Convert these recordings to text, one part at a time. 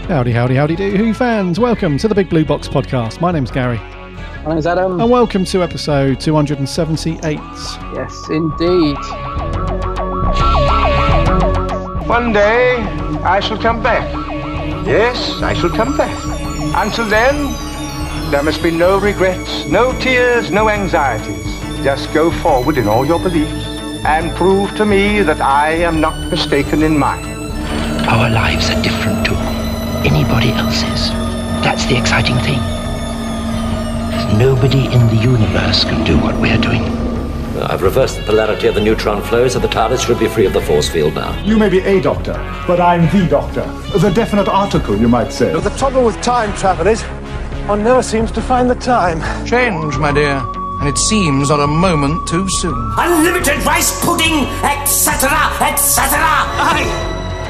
Howdy, howdy, howdy do, Who fans? Welcome to the Big Blue Box podcast. My name's Gary. My name's Adam. And welcome to episode 278. Yes, indeed. One day, I shall come back. Yes, I shall come back. Until then, there must be no regrets, no tears, no anxieties. Just go forward in all your beliefs and prove to me that I am not mistaken in mine. Our lives are different to anybody else's. That's the exciting thing. Nobody in the universe can do what we're doing. I've reversed the polarity of the neutron flow, so the TARDIS should be free of the force field now. You may be a doctor, but I'm the doctor. The definite article, you might say. The trouble with time travel is, one never seems to find the time. Change, my dear, and it seems not a moment too soon. Unlimited rice pudding, etc., etc. I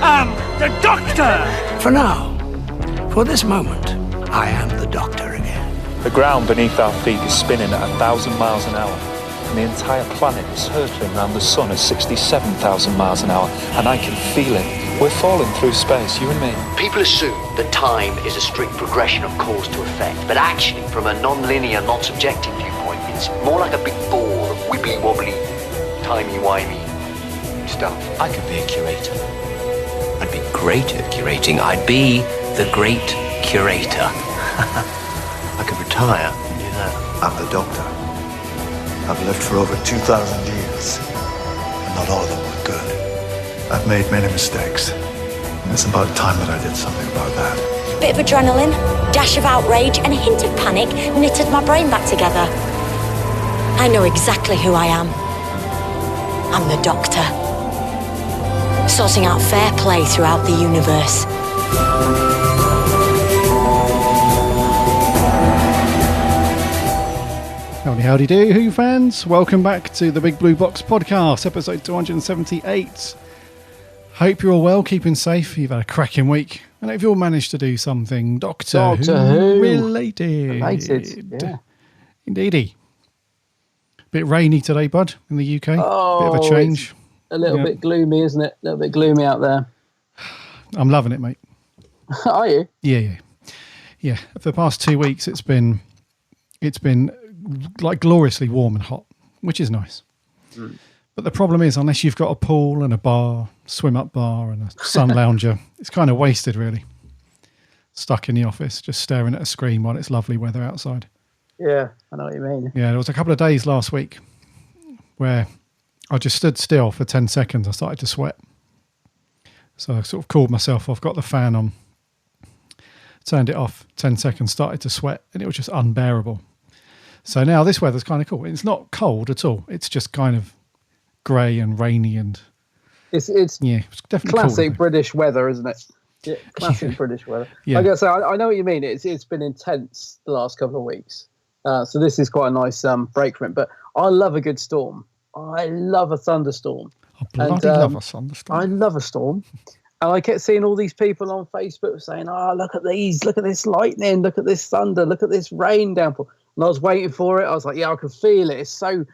am the Doctor! For now, for this moment, I am the Doctor again. The ground beneath our feet is spinning at 1,000 miles an hour, and the entire planet is hurtling around the sun at 67,000 miles an hour, and I can feel it. We're falling through space, you and me. People assume that time is a strict progression of cause to effect, but actually, from a non-linear, non-subjective viewpoint, it's more like a big ball of wibbly-wobbly, timey-wimey stuff. I could be a curator. I'd be great at curating. I'd be the great curator. I could retire and do that. I'm the Doctor. I've lived for over 2,000 years, and not all of them were good. I've made many mistakes, and it's about time that I did something about that. Bit of adrenaline, dash of outrage, and a hint of panic knitted my brain back together. I know exactly who I am. I'm the Doctor. Sorting out fair play throughout the universe. Howdy, howdy do, Who fans? Welcome back to the Big Blue Box podcast, episode 278. Hope you're all well, keeping safe. You've had a cracking week. And hope you all managed to do something Doctor Who related. Yeah. Indeedy. Bit rainy today, bud, in the UK. Oh, bit of a change. A little bit gloomy, isn't it? A little bit gloomy out there. I'm loving it, mate. Are you? Yeah. For the past 2 weeks, it's been like gloriously warm and hot, which is nice. But the problem is, unless you've got a pool and a bar, swim-up bar and a sun lounger, it's kind of wasted, really. Stuck in the office, just staring at a screen while it's lovely weather outside. Yeah, I know what you mean. Yeah, there was a couple of days last week where I just stood still for 10 seconds. I started to sweat. So I sort of cooled myself off, got the fan on, turned it off, 10 seconds, started to sweat, and it was just unbearable. So now this weather's kind of cool. It's not cold at all. It's just kind of grey and rainy and it's definitely classic cool. British weather, isn't it? Yeah, classic British weather. Yeah. I guess I know what you mean. It's been intense the last couple of weeks. So this is quite a nice break from it. But I love a good storm. I love a thunderstorm. I bloody love a thunderstorm. I love a storm. And I kept seeing all these people on Facebook saying, look at these, look at this lightning, look at this thunder, look at this rain downpour. And I was waiting for it. I was like, yeah, I can feel it. It's so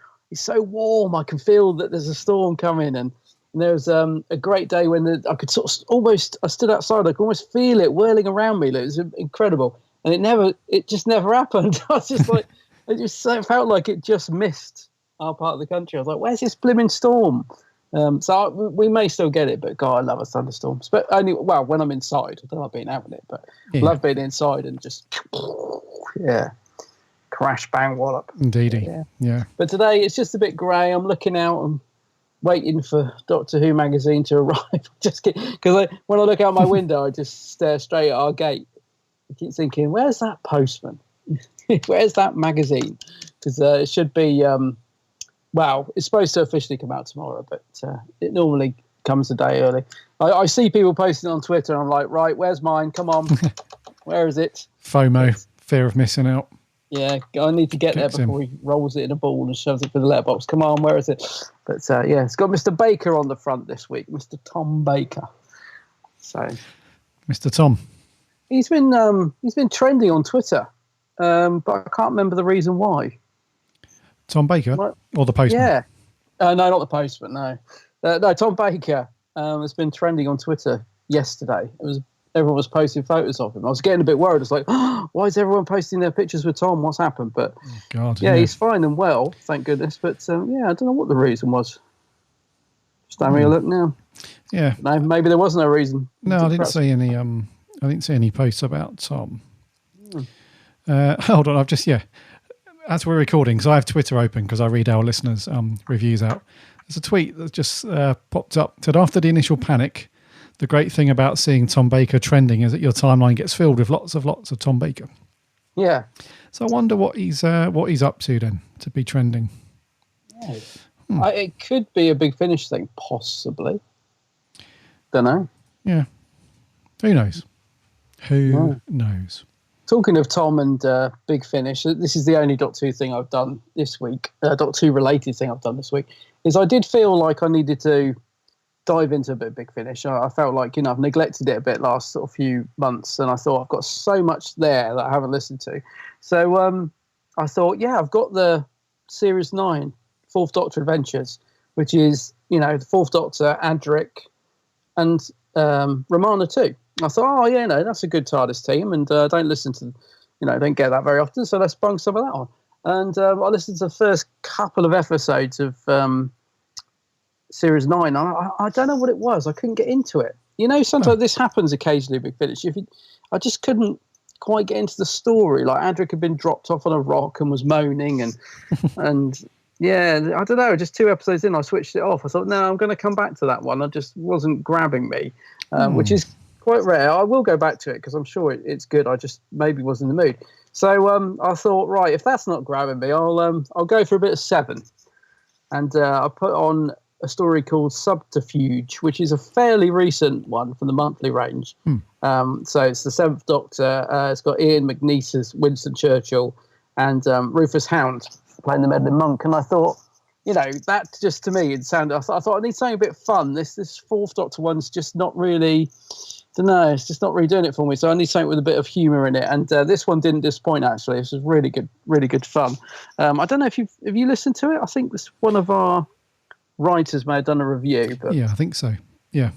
warm. I can feel that there's a storm coming. And there was a great day when I could sort of I stood outside. I could almost feel it whirling around me. It was incredible. And it just never happened. I was just like, it felt like it just missed our part of the country. I was like, where's this blimmin' storm? We may still get it, but God, I love a thunderstorm. But only, when I'm inside. I don't like being out in it, but I love being inside and just, crash, bang, wallop. Indeedy. Yeah. But today it's just a bit grey. I'm looking out and waiting for Doctor Who magazine to arrive. Because when I look out my window, I just stare straight at our gate. I keep thinking, where's that postman? Where's that magazine? Because it should be, it's supposed to officially come out tomorrow, but it normally comes a day early. I see people posting on Twitter, and I'm like, right, where's mine? Come on. Where is it? FOMO, fear of missing out. Yeah, I need to get there before he rolls it in a ball and shoves it through the letterbox. Come on, where is it? But it's got Mr. Baker on the front this week, Mr. Tom Baker. So, Mr. Tom. He's been trending on Twitter, but I can't remember the reason why. Tom Baker or the postman? Yeah, no, not the postman. No, Tom Baker has been trending on Twitter yesterday. It was everyone was posting photos of him. I was getting a bit worried. It's like, oh, why is everyone posting their pictures with Tom? What's happened? But he's fine and well, thank goodness. But I don't know what the reason was. Just having a look now. Yeah, no, maybe there was no reason. No, I didn't see any. I didn't see any posts about Tom. Hold on, I've just as we're recording, because I have Twitter open because I read our listeners' reviews out. There's a tweet that just popped up. Said, after the initial panic, the great thing about seeing Tom Baker trending is that your timeline gets filled with lots of Tom Baker. Yeah. So I wonder what he's up to then to be trending. Yeah. It could be a Big Finish thing, possibly. Don't know. Yeah. Who knows? Who knows? Talking of Tom and Big Finish, this is the only Doctor Who thing I've done this week, Doctor Who related thing I've done this week, is I did feel like I needed to dive into a bit of Big Finish. I felt like, I've neglected it a bit last sort of few months, and I thought I've got so much there that I haven't listened to. So I thought, I've got the Series 9, Fourth Doctor Adventures, which is, the Fourth Doctor, Adric, and Romana too. I thought, that's a good TARDIS team, and don't listen to, don't get that very often, so let's bung some of that on. And I listened to the first couple of episodes of Series 9. I don't know what it was. I couldn't get into it. Sometimes this happens occasionally, Big Finish. I just couldn't quite get into the story. Like, Adric had been dropped off on a rock and was moaning, and I don't know, just 2 episodes in, I switched it off. I thought, no, I'm going to come back to that one. It just wasn't grabbing me, which is quite rare. I will go back to it because I'm sure it's good. I just maybe was in the mood. So I thought, right, if that's not grabbing me, I'll go for a bit of 7. And I put on a story called Subterfuge, which is a fairly recent one from the monthly range. So it's the 7th Doctor. It's got Ian McNeice, Winston Churchill, and Rufus Hound playing the meddling monk. And I thought, that just to me, it sounded. I thought I need something a bit fun. This 4th Doctor one's just not really. It's just not really doing it for me. So I need something with a bit of humour in it. And this one didn't disappoint, actually. This was really good fun. I don't know if have you listened to it? I think this one of our writers may have done a review. But yeah, I think so. Yeah.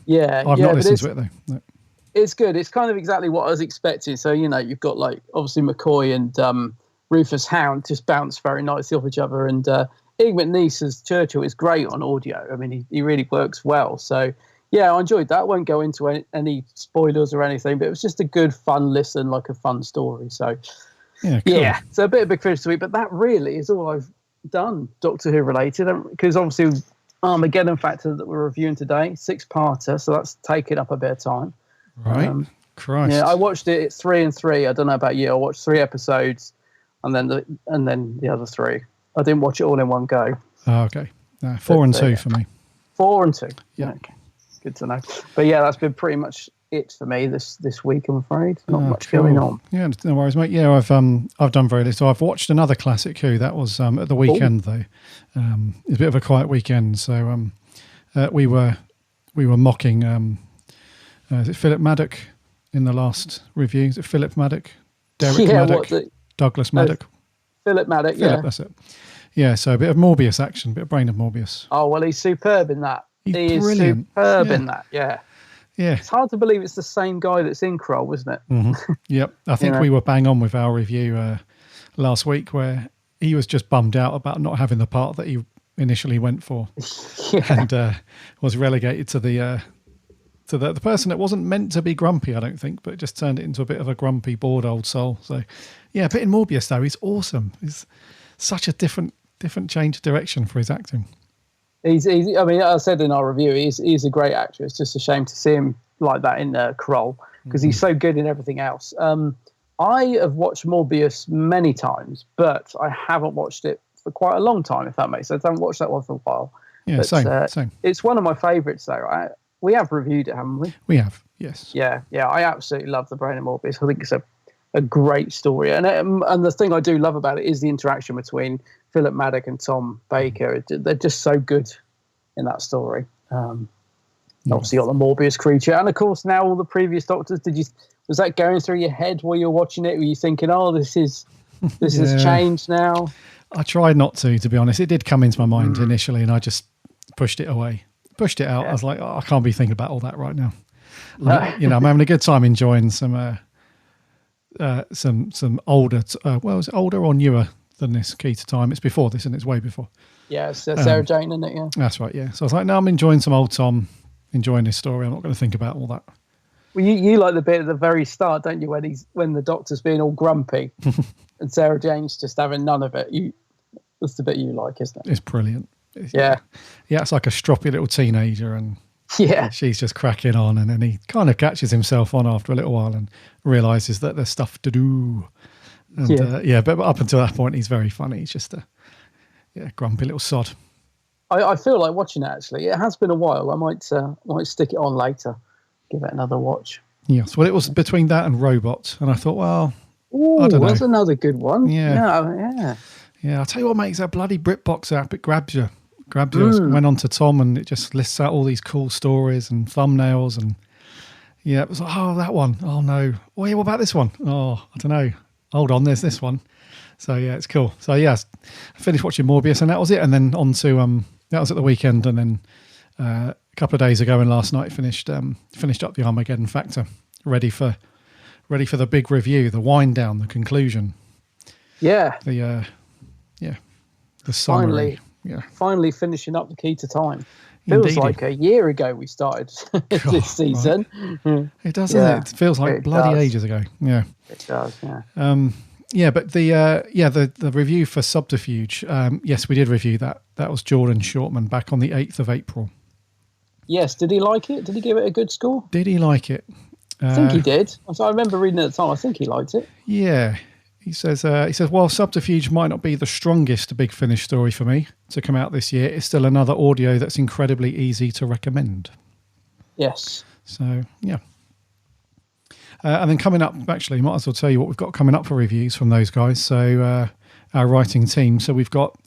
I've not listened to it, though. No. It's good. It's kind of exactly what I was expecting. So, you've got, like, obviously McCoy and Rufus Hound just bounce very nicely off each other. And Ian McNeice as Churchill is great on audio. I mean, he really works well. So, yeah, I enjoyed that. I won't go into any spoilers or anything, but it was just a good, fun listen, like a fun story. So, cool. So a bit of Big Finish this week, but that really is all I've done Doctor Who related. Because obviously Armageddon Factor that we're reviewing today, 6-parter, so that's taken up a bit of time. Right. Christ. Yeah, I watched it. It's 3 and 3. I don't know about you. I watched 3 episodes, and then the other 3. I didn't watch it all in one go. Oh, okay. 4 and 2 for me. 4 and 2. Yeah. Okay. Good to know. But yeah, that's been pretty much it for me this week, I'm afraid. Not much going on. Yeah, no worries, mate. Yeah, I've done very little. I've watched another classic Who. That was at the weekend though. It's a bit of a quiet weekend, so we were mocking is it Philip Maddock in the last review? Is it Philip Maddock? Derek Maddock? Douglas Maddock? Philip Maddock, Philip, that's it. Yeah, so a bit of Morbius action, a bit of Brain of Morbius. Oh, well, he's superb in that. He brilliant. Is superb in that, yeah. Yeah. It's hard to believe it's the same guy that's in Kroll, isn't it? Mm-hmm. Yep. I think we were bang on with our review last week where he was just bummed out about not having the part that he initially went for and was relegated to the person that wasn't meant to be grumpy, I don't think, but just turned it into a bit of a grumpy, bored old soul. So, yeah, but in Morbius, though, he's awesome. He's such a different change of direction for his acting. I mean, I said in our review, he's a great actor. It's just a shame to see him like that in Kroll because he's so good in everything else. I have watched Morbius many times, but I haven't watched it for quite a long time, if that makes sense. I haven't watched that one for a while. Yeah, but, same. It's one of my favourites, though. We have reviewed it, haven't we? We have, yes. Yeah. I absolutely love The Brain of Morbius. I think it's a great story. And the thing I do love about it is the interaction between Philip Maddock and Tom Baker. They're just so good in that story. Obviously got the Morbius creature. And, of course, now all the previous Doctors, was that going through your head while you were watching it? Were you thinking, this has changed now? I tried not to be honest. It did come into my mind initially and I just pushed it away. Pushed it out. I was like, I can't be thinking about all that right now. I'm having a good time enjoying some older. Is it older or newer than this Key to Time? It's before this, and it's way before. Yeah, it's Sarah Jane, isn't it? Yeah, that's right. Yeah, so I was like, no, I'm enjoying some old Tom, enjoying this story. I'm not going to think about all that. Well, you like the bit at the very start, don't you? When the Doctor's being all grumpy, and Sarah Jane's just having none of it. That's the bit you like, isn't it? It's brilliant. Yeah, it's like a stroppy little teenager, and she's just cracking on, and then he kind of catches himself on after a little while and realizes that there's stuff to do. And, but up until that point, he's very funny. He's just a grumpy little sod. I feel like watching it, actually. It has been a while. I might stick it on later, give it another watch. Yes, well, it was between that and Robot, and I thought, well, ooh, I don't know. That's another good one. Yeah. I'll tell you what makes that bloody BritBox app. It grabs you. I went on to Tom, and it just lists out all these cool stories and thumbnails, and it was like, oh, that one. Oh no. Oh yeah, what about this one? Oh, I don't know. Hold on, there's this one. So it's cool. So I finished watching Morbius, and that was it. And then on to that was at the weekend, and then a couple of days ago and last night finished up the Armageddon Factor, ready for the big review, the wind down, the conclusion. Yeah. The summary. Finally finishing up the Key to Time. Feels like a year ago we started this season. Right. It does, doesn't it? It feels like bloody ages ago. Yeah. It does, yeah. But the review for Subterfuge, yes, we did review that. That was Jordan Shortman back on the 8th of April. Yes, did he like it? Did he give it a good score? Did he like it? I think he did. I remember reading it at the time. I think he liked it. Yeah. He says, while Subterfuge might not be the strongest Big Finish story for me to come out this year, it's still another audio that's incredibly easy to recommend. Yes. So, yeah. And then coming up, actually, might as well tell you what we've got coming up for reviews from those guys. So, our writing team. So, we've got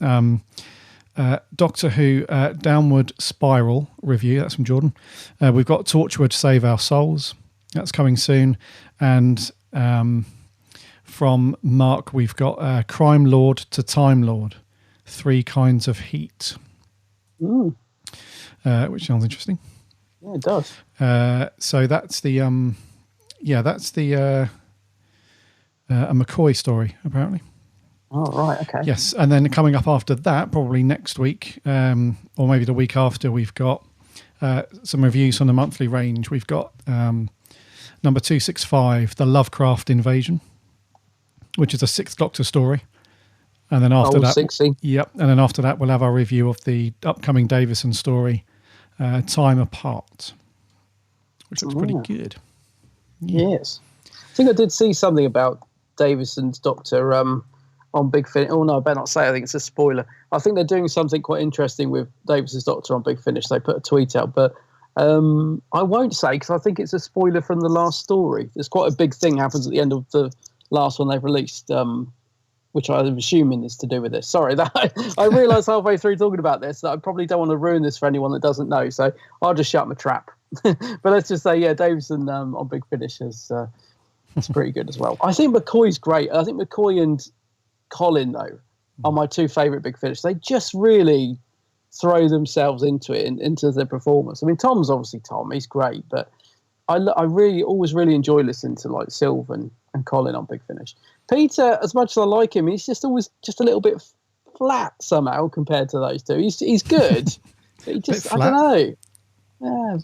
Doctor Who Downward Spiral review. That's from Jordan. We've got Torchwood Save Our Souls. That's coming soon. And from Mark, we've got Crime Lord to Time Lord, 3 Kinds of Heat, which sounds interesting. Yeah, it does. So that's the a McCoy story, apparently. Oh, right, okay. Yes, and then coming up after that, probably next week, or maybe the week after, we've got some reviews from the monthly range. We've got number 265, The Lovecraft Invasion, which is a 6th Doctor story. And then after that, 60. Yep. And then after that, we'll have our review of the upcoming Davison story, Time Apart, which looks pretty good. Yeah. Yes. I think I did see something about Davison's Doctor on Big Finish. Oh, no, I better not say. I think it's a spoiler. I think they're doing something quite interesting with Davison's Doctor on Big Finish. They put a tweet out, but I won't say because I think it's a spoiler from the last story. There's quite a big thing happens at the end of the last one they've released, which I'm assuming is to do with this. Sorry, I realised halfway through talking about this that I probably don't want to ruin this for anyone that doesn't know, so I'll just shut my trap. But let's just say, Davison on Big Finish is pretty good as well. I think McCoy's great. I think McCoy and Colin, though, are my 2 favourite Big Finish. They just really throw themselves into it, into their performance. I mean, Tom's obviously Tom. He's great, but I always really enjoy listening to like Sylvan and Colin on Big Finish. Peter, as much as I like him, he's just always just a little bit flat somehow compared to those two. He's good, but he just I don't know. Yeah,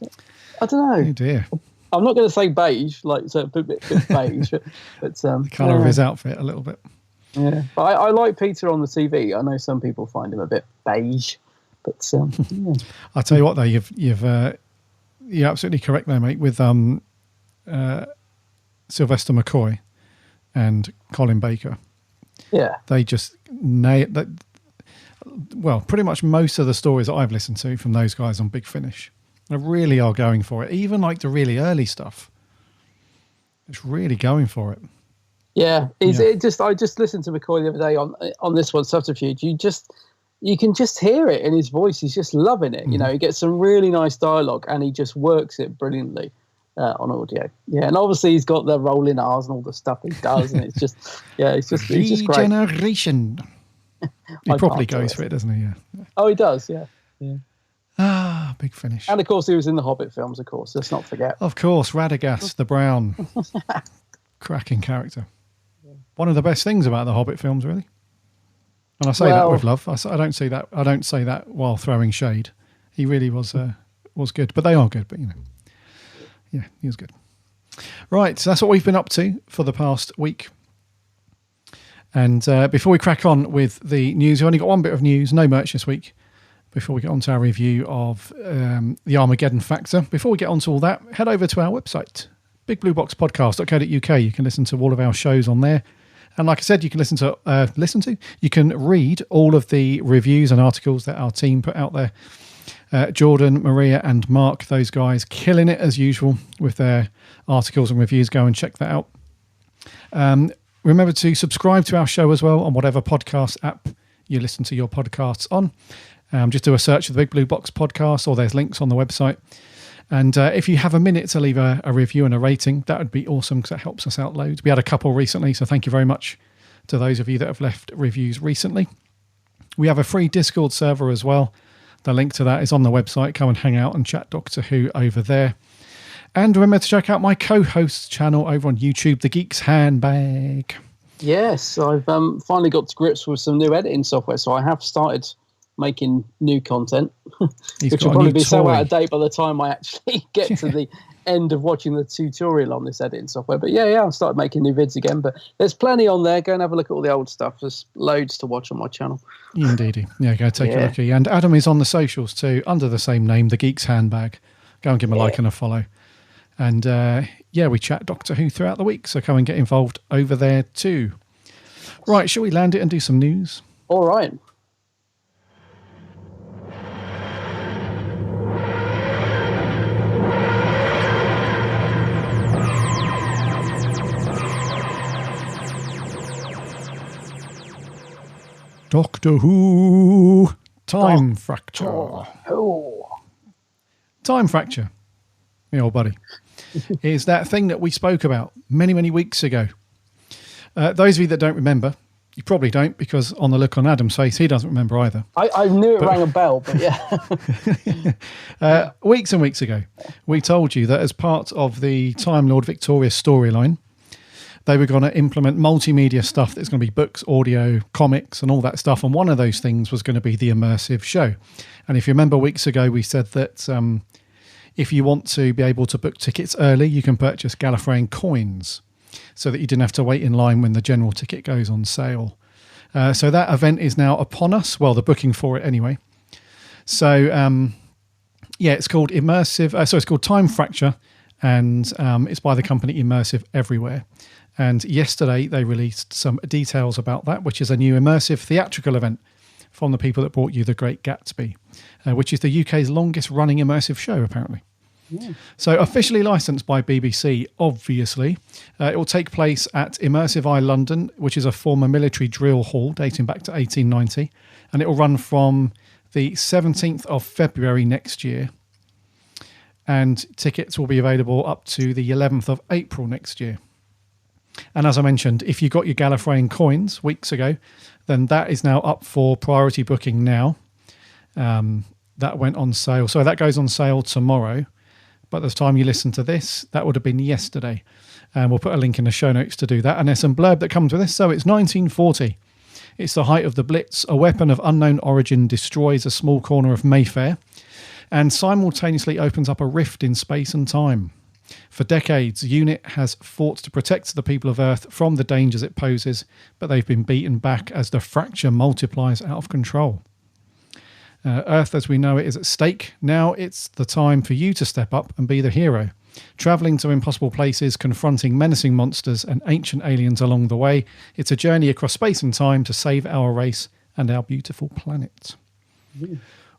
I don't know. Oh dear. I'm not going to say beige, like so a bit beige, but the colour of his outfit a little bit. Yeah, but I like Peter on the TV. I know some people find him a bit beige, but yeah. I'll tell you what, though, you're absolutely correct there, mate. With Sylvester McCoy and Colin Baker, they just nailed that. Well, pretty much most of the stories that I've listened to from those guys on Big Finish, they really are going for it. Even like the really early stuff, it's really going for it. Yeah, I just listened to McCoy the other day on this one, Subterfuge. You can just hear it in his voice. He's just loving it. You know, he gets some really nice dialogue and he just works it brilliantly on audio. Yeah, and obviously he's got the rolling R's and all the stuff he does, and it's just he's just great. Regeneration. He probably goes for it, doesn't he? Yeah. Oh, he does. Yeah. Ah, Big Finish. And of course, he was in the Hobbit films. Of course, let's not forget. Of course, Radagast the Brown, cracking character. One of the best things about the Hobbit films, really. And I say that with love. I don't say that. I don't say that while throwing shade. He really was good, but they are good. But yeah, he was good. Right, so that's what we've been up to for the past week. And before we crack on with the news, we've only got one bit of news, no merch this week. Before we get on to our review of the Armageddon Factor, before we get on to all that, head over to our website, bigblueboxpodcast.co.uk. You can listen to all of our shows on there. And like I said, you can you can read all of the reviews and articles that our team put out there. Jordan, Maria and Mark, those guys killing it as usual with their articles and reviews. Go and check that out. Remember to subscribe to our show as well on whatever podcast app you listen to your podcasts on. Just do a search for the Big Blue Box Podcast, or there's links on the website. And if you have a minute to leave a review and a rating, that would be awesome because that helps us out loads. We had a couple recently, so thank you very much to those of you that have left reviews recently. We have a free Discord server as well. The link to that is on the website. Come and hang out and chat Doctor Who over there. And remember to check out my co-host's channel over on YouTube, The Geek's Handbag. Yes, I've finally got to grips with some new editing software, so I have started making new content, which will probably be so out of date by the time I actually get to the end of watching the tutorial on this editing software. But yeah, I've started making new vids again, but there's plenty on there. Go and have a look at all the old stuff. There's loads to watch on my channel. Indeedy. Yeah, go take a look. And Adam is on the socials too, under the same name, The Geek's Handbag. Go and give him a like and a follow. And we chat Doctor Who throughout the week, so come and get involved over there too. Right, shall we land it and do some news? All right. Doctor Who Time Fracture. Time Fracture, my old buddy, is that thing that we spoke about many, many weeks ago. Those of you that don't remember, you probably don't, because on the look on Adam's face, he doesn't remember either. I knew it rang a bell, but yeah. Weeks and weeks ago, we told you that as part of the Time Lord Victorious storyline, they were going to implement multimedia stuff that's going to be books, audio, comics, and all that stuff. And one of those things was going to be the immersive show. And if you remember weeks ago, we said that if you want to be able to book tickets early, you can purchase Gallifreyan coins so that you didn't have to wait in line when the general ticket goes on sale. So that event is now upon us. Well, the booking for it anyway. So, it's called Immersive. It's called Time Fracture, and it's by the company Immersive Everywhere. And yesterday they released some details about that, which is a new immersive theatrical event from the people that brought you The Great Gatsby, which is the UK's longest running immersive show, apparently. Yeah. So officially licensed by BBC, obviously. It will take place at Immersive Eye London, which is a former military drill hall dating back to 1890. And it will run from the 17th of February next year. And tickets will be available up to the 11th of April next year. And as I mentioned, if you got your Gallifreyan coins weeks ago, then that is now up for priority booking now. That went on sale. So that goes on sale tomorrow. But the time you listen to this, that would have been yesterday. And we'll put a link in the show notes to do that. And there's some blurb that comes with this. So it's 1940. It's the height of the Blitz. A weapon of unknown origin destroys a small corner of Mayfair and simultaneously opens up a rift in space and time. For decades, UNIT has fought to protect the people of Earth from the dangers it poses, but they've been beaten back as the fracture multiplies out of control. Earth as we know it is at stake. Now it's the time for you to step up and be the hero. Travelling to impossible places, confronting menacing monsters and ancient aliens along the way. It's a journey across space and time to save our race and our beautiful planet.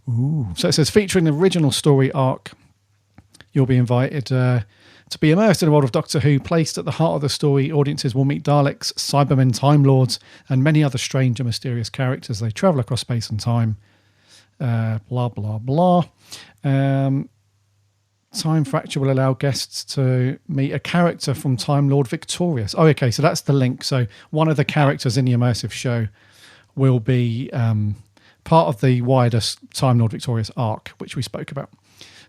Ooh. So it says, featuring the original story arc, you'll be invited to be immersed in the world of Doctor Who. Placed at the heart of the story, audiences will meet Daleks, Cybermen, Time Lords, and many other strange and mysterious characters. They travel across space and time. Blah, blah, blah. Time Fracture will allow guests to meet a character from Time Lord Victorious. Oh, okay, so that's the link. So one of the characters in the immersive show will be part of the wider Time Lord Victorious arc, which we spoke about.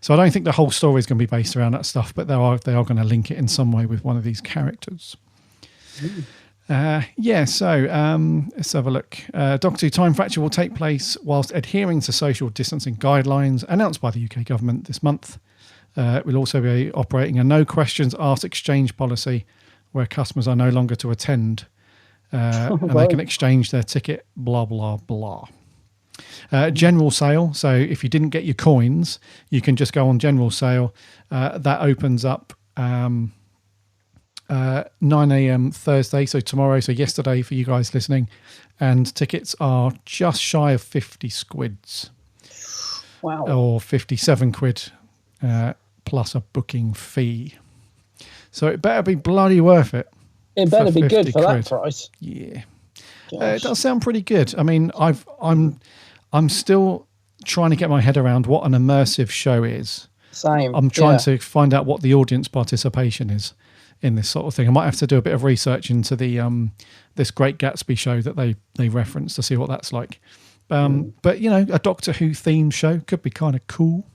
So I don't think the whole story is going to be based around that stuff, but they are going to link it in some way with one of these characters. Let's have a look. Doctor Who Time Fracture will take place whilst adhering to social distancing guidelines announced by the UK government this month. It will also be operating a no questions asked exchange policy where customers are no longer to attend and they can exchange their ticket, blah, blah, blah. General sale. So if you didn't get your coins, you can just go on general sale. That opens up 9 a.m. Thursday, so tomorrow, so yesterday for you guys listening. And tickets are just shy of 50 squids. Wow. Or 57 quid plus a booking fee. So it better be bloody worth it. It better be good for that price. Yeah. It does sound pretty good. I mean, I'm still trying to get my head around what an immersive show is. Same. I'm trying to find out what the audience participation is in this sort of thing. I might have to do a bit of research into the this Great Gatsby show that they reference to see what that's like. But you know, a Doctor Who themed show could be kind of cool,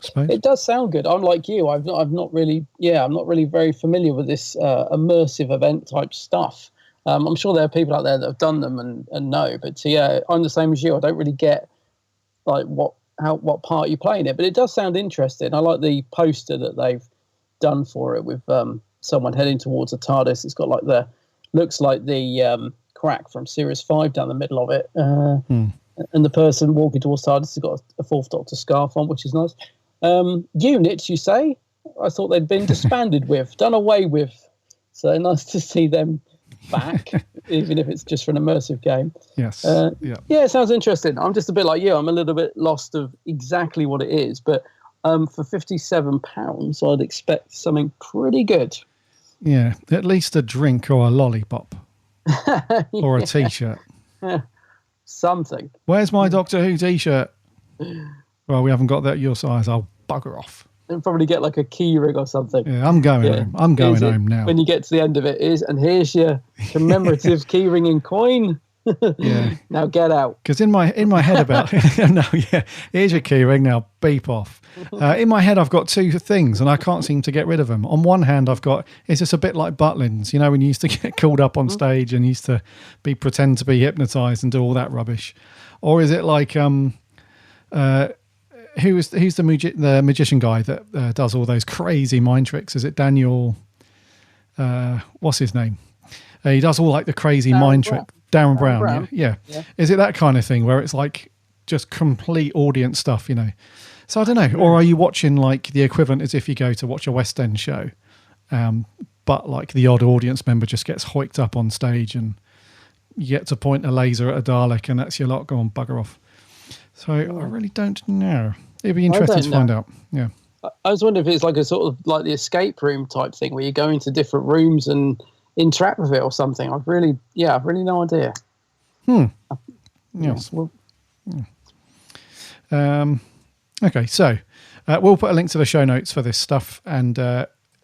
I suppose. It does sound good. I'm like you. I'm not really very familiar with this immersive event type stuff. I'm sure there are people out there that have done them and know, but I'm the same as you. I don't really get like what part you play in it, but it does sound interesting. I like the poster that they've done for it with someone heading towards a TARDIS. It's got like looks like the crack from Series 5 down the middle of it, and the person walking towards TARDIS has got a Fourth Doctor scarf on, which is nice. Units, you say? I thought they'd been disbanded done away with. So nice to see them back, even if it's just for an immersive game. Yes. It sounds interesting. I'm just a bit like you. I'm a little bit lost of exactly what it is, but for £57, I'd expect something pretty good. Yeah, at least a drink or a lollipop or a T-shirt. Something. Where's my Doctor Who T-shirt? Well, we haven't got that your size. I'll bugger off. And probably get like a key ring or something. Yeah, I'm going home. I'm going home now. When you get to the end of it, here's your commemorative key ring and coin. Yeah. Now get out. Because in my head about here's your key ring. Now beep off. In my head, I've got two things, and I can't seem to get rid of them. On one hand, it's just a bit like Butlins, you know, when you used to get called up on stage and used to pretend to be hypnotized and do all that rubbish, or is it like who's the magician guy that does all those crazy mind tricks? Is it Daniel? What's his name? He does all like the crazy mind trick. Darren Brown. Yeah. Is it that kind of thing where it's like just complete audience stuff, you know? So I don't know. Or are you watching like the equivalent as if you go to watch a West End show, but like the odd audience member just gets hoiked up on stage and you get to point a laser at a Dalek and that's your lot, go on, bugger off. So I really don't know. It'd be interesting to find out. Yeah. I was wondering if it's like a sort of like the escape room type thing where you go into different rooms and interact with it or something. I've really no idea. Yes. Okay, so we'll put a link to the show notes for this stuff, and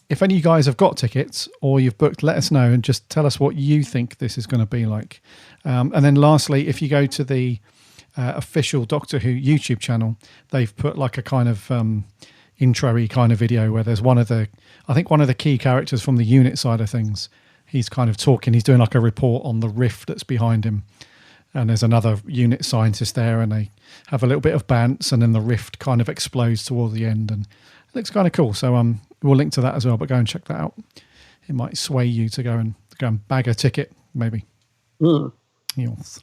if any of you guys have got tickets or you've booked, let us know and just tell us what you think this is going to be like. And then lastly, if you go to the official Doctor Who YouTube channel, they've put like a kind of intro-y kind of video where there's one of the key characters from the unit side of things. He's kind of talking, he's doing like a report on the rift that's behind him. And there's another unit scientist there and they have a little bit of bants and then the rift kind of explodes towards the end and it looks kind of cool. So we'll link to that as well, but go and check that out. It might sway you to go and bag a ticket, maybe. Yes.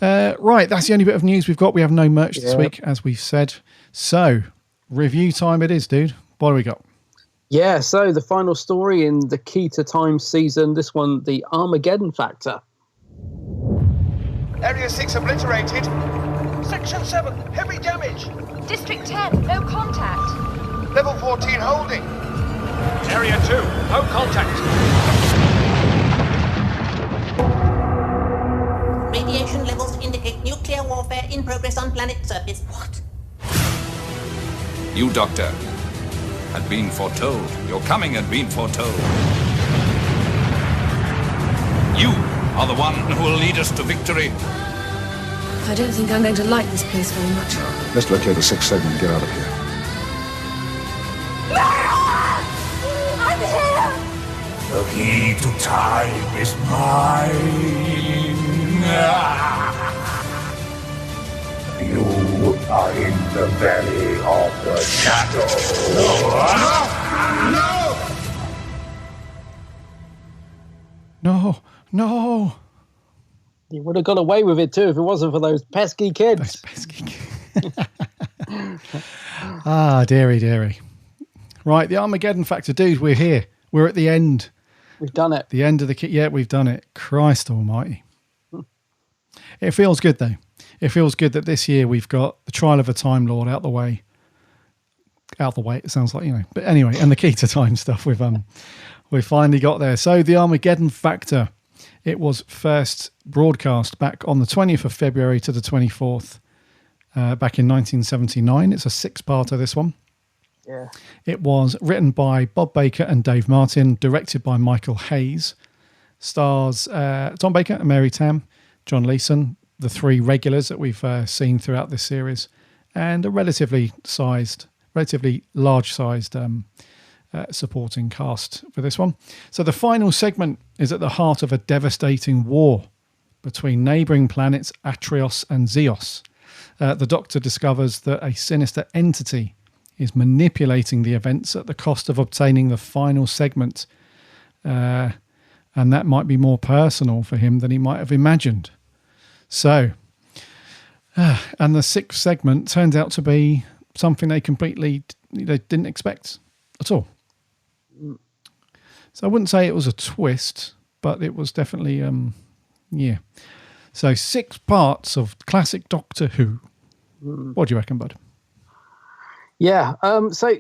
Right, that's the only bit of news we've got. We have no merch this week, as we've said. So, review time it is, dude. What do we got? Yeah, so the final story in the Key to Time season, this one, the Armageddon Factor. Area 6 obliterated. Section 7, heavy damage. District 10, no contact. Level 14 holding. Area 2, no contact. Radiation levels indicate nuclear warfare in progress on planet surface. What? You, Doctor, had been foretold. Your coming had been foretold. You are the one who will lead us to victory. I don't think I'm going to like this place very much. Let's locate the 6th segment and get out of here. The key to time is mine. You are in the belly of the shadow. No, no. You would have got away with it too if it wasn't for those pesky kids. Ah, dearie. Right, the Armageddon Factor, dude, we're here. We're at the end. We've done it. The end of the kit. Yeah, we've done it. Christ almighty. It feels good, though. It feels good that this year we've got the Trial of a Time Lord out the way. Out the way, it sounds like, But anyway, and the key to time stuff, we finally got there. So the Armageddon Factor, it was first broadcast back on the 20th of February to the 24th, back in 1979. It's a 6-parter, this one. Yeah. It was written by Bob Baker and Dave Martin, directed by Michael Hayes. Stars Tom Baker and Mary Tam, John Leeson, the 3 regulars that we've seen throughout this series, and a relatively large-sized supporting cast for this one. So the final segment is at the heart of a devastating war between neighbouring planets Atrios and Zeos. The Doctor discovers that a sinister entity is manipulating the events at the cost of obtaining the final segment. And that might be more personal for him than he might have imagined. So, and the 6th segment turned out to be something they didn't expect at all. So I wouldn't say it was a twist, but it was definitely, So 6 parts of classic Doctor Who. What do you reckon, bud? Yeah. So,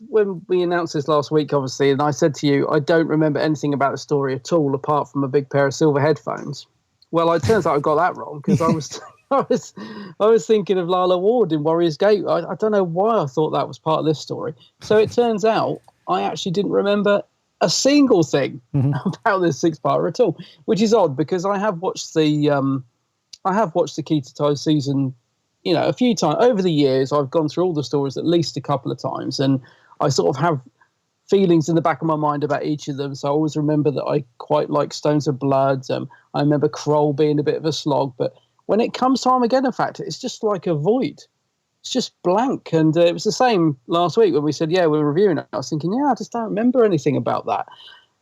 when we announced this last week, obviously, and I said to you, I don't remember anything about the story at all, apart from a big pair of silver headphones. Well, it turns out I got that wrong, because I was thinking of Lala Ward in Warrior's Gate. I don't know why I thought that was part of this story. So it turns out I actually didn't remember a single thing about this 6-parter at all, which is odd, because I have watched the Key to Time season, a few times over the years. I've gone through all the stories at least a couple of times, and I sort of have feelings in the back of my mind about each of them. So I always remember that I quite like Stones of Blood. I remember Kroll being a bit of a slog, but when it comes to Armageddon Factor, it's just like a void. It's just blank. And it was the same last week when we said, we're reviewing it. I was thinking, I just don't remember anything about that.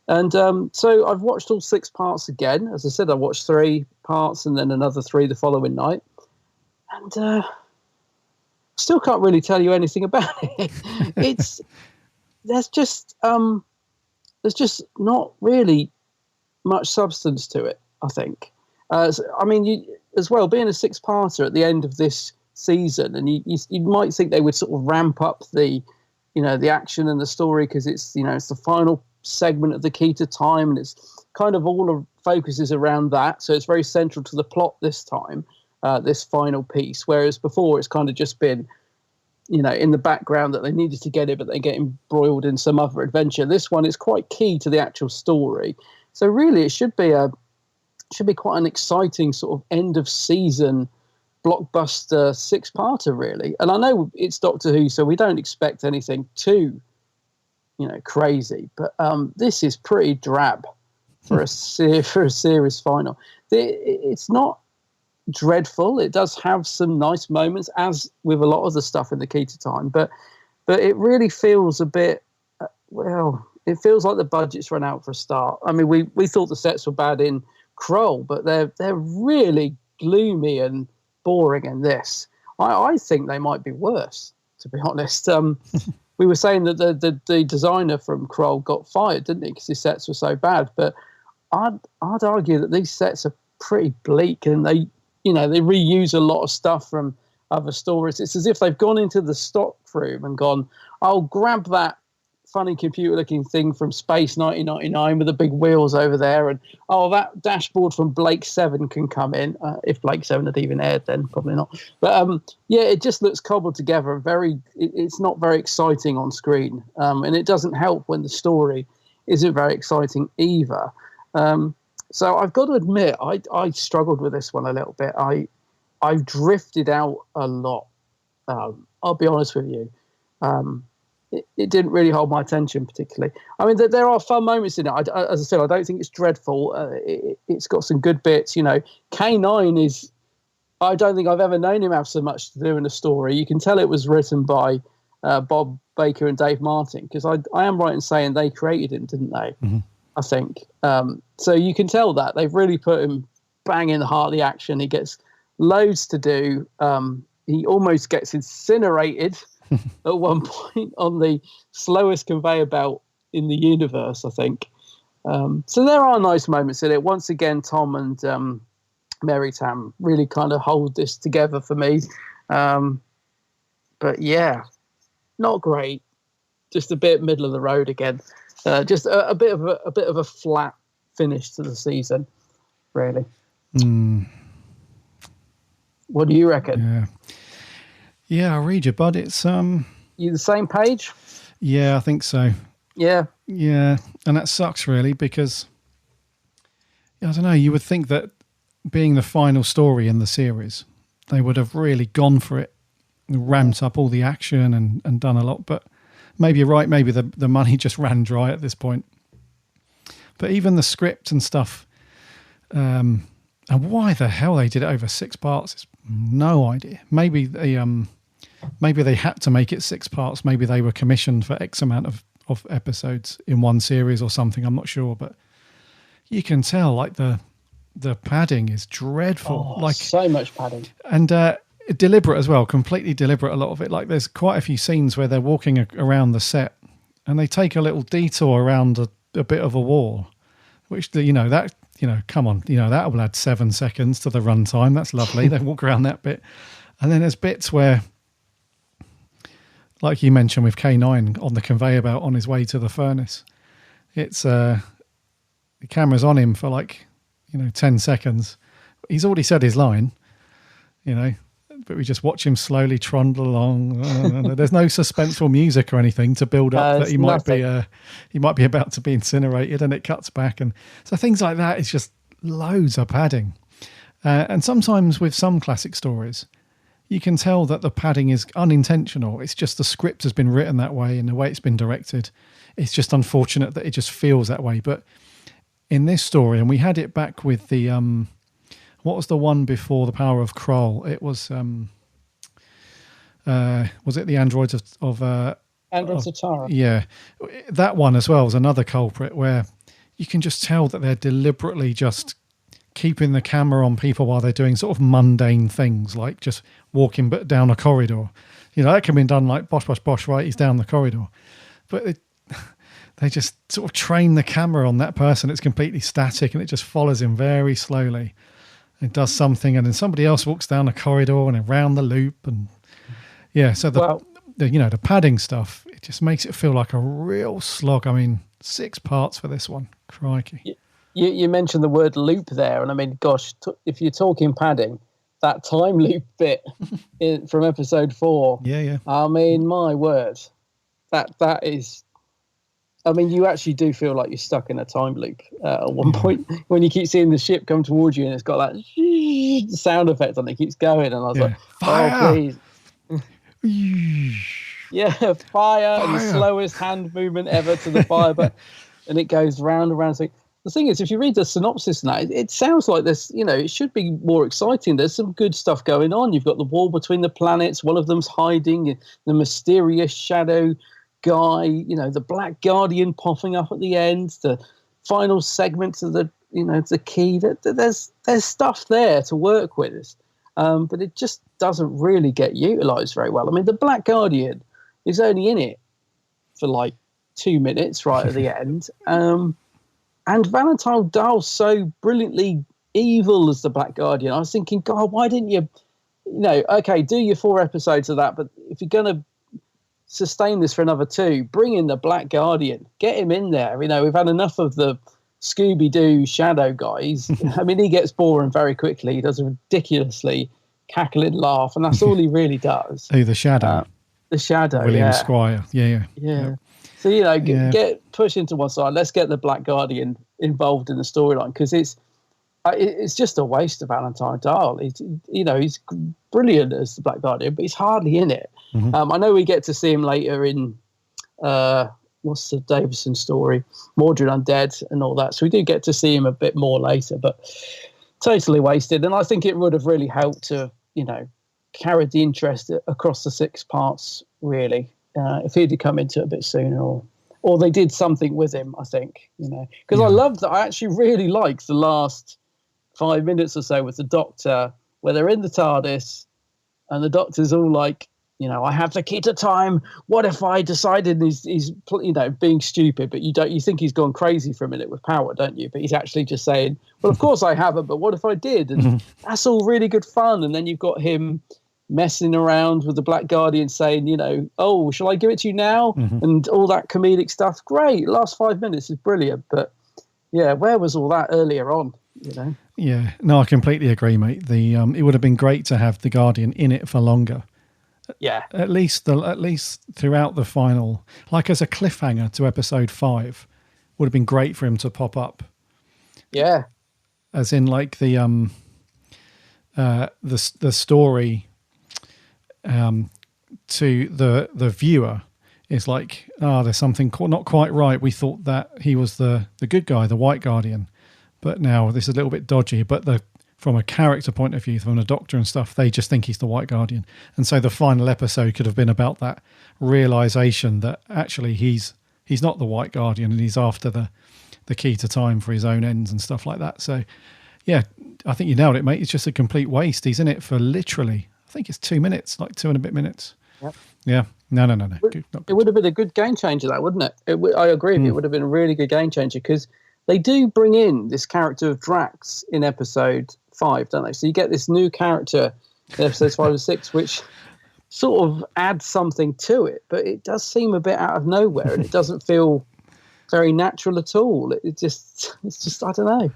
And so I've watched all 6 parts again. As I said, I watched 3 parts and then another 3 the following night. And still can't really tell you anything about it. There's just not really much substance to it, I think. You as well, being a 6-parter at the end of this season, and you might think they would sort of ramp up the action and the story, because it's the final segment of the Key to Time, and it's kind of all of focuses around that. So it's very central to the plot this time, this final piece. Whereas before it's kind of just been, in the background that they needed to get it, but they get embroiled in some other adventure. This one is quite key to the actual story. So really, it should be quite an exciting sort of end of season blockbuster 6-parter, really. And I know it's Doctor Who, so we don't expect anything too, crazy. But this is pretty drab for a series final. It's not dreadful. It does have some nice moments, as with a lot of the stuff in the Key to Time. But it really feels a bit, it feels like the budget's run out for a start. I mean, we thought the sets were bad in Kroll, but they're really gloomy and boring in this. I think they might be worse, to be honest. We were saying that the designer from Kroll got fired, didn't he, because his sets were so bad. But I'd argue that these sets are pretty bleak, and they reuse a lot of stuff from other stories. It's as if they've gone into the stock room and gone, I'll grab that funny computer-looking thing from Space 1999 with the big wheels over there, and that dashboard from Blake 7 can come in, if Blake 7 had even aired then, probably not. But it just looks cobbled together. It's not very exciting on screen, and it doesn't help when the story isn't very exciting either. So I've got to admit, I struggled with this one a little bit. I've drifted out a lot. I'll be honest with you. it didn't really hold my attention particularly. I mean, there are fun moments in it. As I said, I don't think it's dreadful. It's got some good bits. K9 is. I don't think I've ever known him have so much to do in a story. You can tell it was written by Bob Baker and Dave Martin, because I am right in saying they created him, didn't they? Mm-hmm. I think. So you can tell that they've really put him bang in the heart of the action. He gets loads to do. He almost gets incinerated at one point on the slowest conveyor belt in the universe, I think. So there are nice moments in it. Once again, Tom and Mary Tam really kind of hold this together for me. But yeah, not great. Just a bit middle of the road again. Just a bit of a flat finish to the season, really. What do you reckon? Yeah, I'll read you, bud. It's You the same page? Yeah, I think so. Yeah. Yeah, and that sucks really, because I don't know, you would think that being the final story in the series, they would have really gone for it, ramped up all the action and done a lot, but maybe you're right, maybe the money just ran dry at this point. But even the script and stuff, and why the hell they did it over 6 parts is no idea. Maybe they had to make it 6 parts. Maybe they were commissioned for X amount of episodes in one series or something. I'm not sure, but you can tell like the padding is dreadful. Like so much padding. And deliberate as well, completely deliberate, a lot of it. Like there's quite a few scenes where they're walking around the set and they take a little detour around a bit of a wall, which, come on, that will add 7 seconds to the runtime. That's lovely. They walk around that bit. And then there's bits where, like you mentioned with K9 on the conveyor belt on his way to the furnace, it's the camera's on him for 10 seconds. He's already said his line, but we just watch him slowly trundle along. There's no suspenseful music or anything to build up that he might be about to be incinerated, and it cuts back. And so things like that is just loads of padding. And sometimes with some classic stories, you can tell that the padding is unintentional. It's just the script has been written that way and the way it's been directed. It's just unfortunate that it just feels that way. But in this story, and we had it back with the what was the one before The Power of Kroll? It was it the Androids of Androids of Tara? Yeah, that one as well was another culprit where you can just tell that they're deliberately just keeping the camera on people while they're doing sort of mundane things, like just walking down a corridor. That can be done like bosh, bosh, bosh, right? He's down the corridor. But they just sort of train the camera on that person. It's completely static and it just follows him very slowly. It does something and then somebody else walks down the corridor and around the loop. And yeah, so the padding stuff, it just makes it feel like a real slog. I mean, 6 parts for this one. Crikey. You mentioned the word loop there, and I mean, gosh, if you're talking padding, that time loop bit from episode 4. Yeah. I mean, my word, that is. I mean, you actually do feel like you're stuck in a time loop at one point when you keep seeing the ship come towards you, and it's got that sound effect on it. It keeps going, and I was like, fire! Oh, please. Yeah, fire, and the slowest hand movement ever to the fire, and it goes round and round. So the thing is, if you read the synopsis now, it sounds like this, it should be more exciting. There's some good stuff going on. You've got the war between the planets. One of them's hiding, the mysterious shadow guy, the Black Guardian popping up at the end, the final segments of the key. There's stuff there to work with. But it just doesn't really get utilised very well. I mean, the Black Guardian is only in it for 2 minutes right at the end. And Valentine Dahl's so brilliantly evil as the Black Guardian. I was thinking, God, why didn't you, okay, do your 4 episodes of that, but if you're going to sustain this for another 2, bring in the Black Guardian. Get him in there. We've had enough of the Scooby-Doo shadow guys. I mean, he gets boring very quickly. He does a ridiculously cackling laugh, and that's all he really does. Oh, the shadow. The shadow, William Squire. Yeah. So, get push into one side. Let's get the Black Guardian involved in the storyline, because it's just a waste of Valentine Dahl. He's brilliant as the Black Guardian, but he's hardly in it. Mm-hmm. I know we get to see him later in what's the Davison story? Mordred Undead and all that. So we do get to see him a bit more later, but totally wasted. And I think it would have really helped to, carried the interest across the 6 parts, really, if he'd come into it a bit sooner, or they did something with him, I think, because I love that. I actually really like the last 5 minutes or so with the Doctor, where they're in the TARDIS and the Doctor's all like, I have the key to time. What if I decided he's being stupid, but you think he's gone crazy for a minute with power, don't you? But he's actually just saying, well, of course I haven't, but what if I did? And that's all really good fun. And then you've got him messing around with the Black Guardian saying, oh, shall I give it to you now? And all that comedic stuff. Great. Last 5 minutes is brilliant. But yeah, where was all that earlier on? Yeah, no, I completely agree, mate. It would have been great to have the Guardian in it for longer. Yeah, at least throughout the final, like as a cliffhanger to episode 5, would have been great for him to pop up. Yeah, as in like the story to the viewer is like, there's something not quite right. We thought that he was the good guy, the White Guardian, but now this is a little bit dodgy. But from a character point of view, from the Doctor and stuff, they just think he's the White Guardian. And so the final episode could have been about that realization that actually he's not the White Guardian and he's after the key to time for his own ends and stuff like that. So, yeah, I think you nailed it, mate. It's just a complete waste. He's in it for literally, I think it's 2 minutes, like 2 and a bit minutes. Yep. Yeah. No. It would have been a good game changer, that, wouldn't it? I agree with you. It would have been a really good game changer because they do bring in this character of Drax in episode 5, don't they? So you get this new character in episodes 5 and 6, which sort of adds something to it, but it does seem a bit out of nowhere, and it doesn't feel very natural at all. It's just I don't know.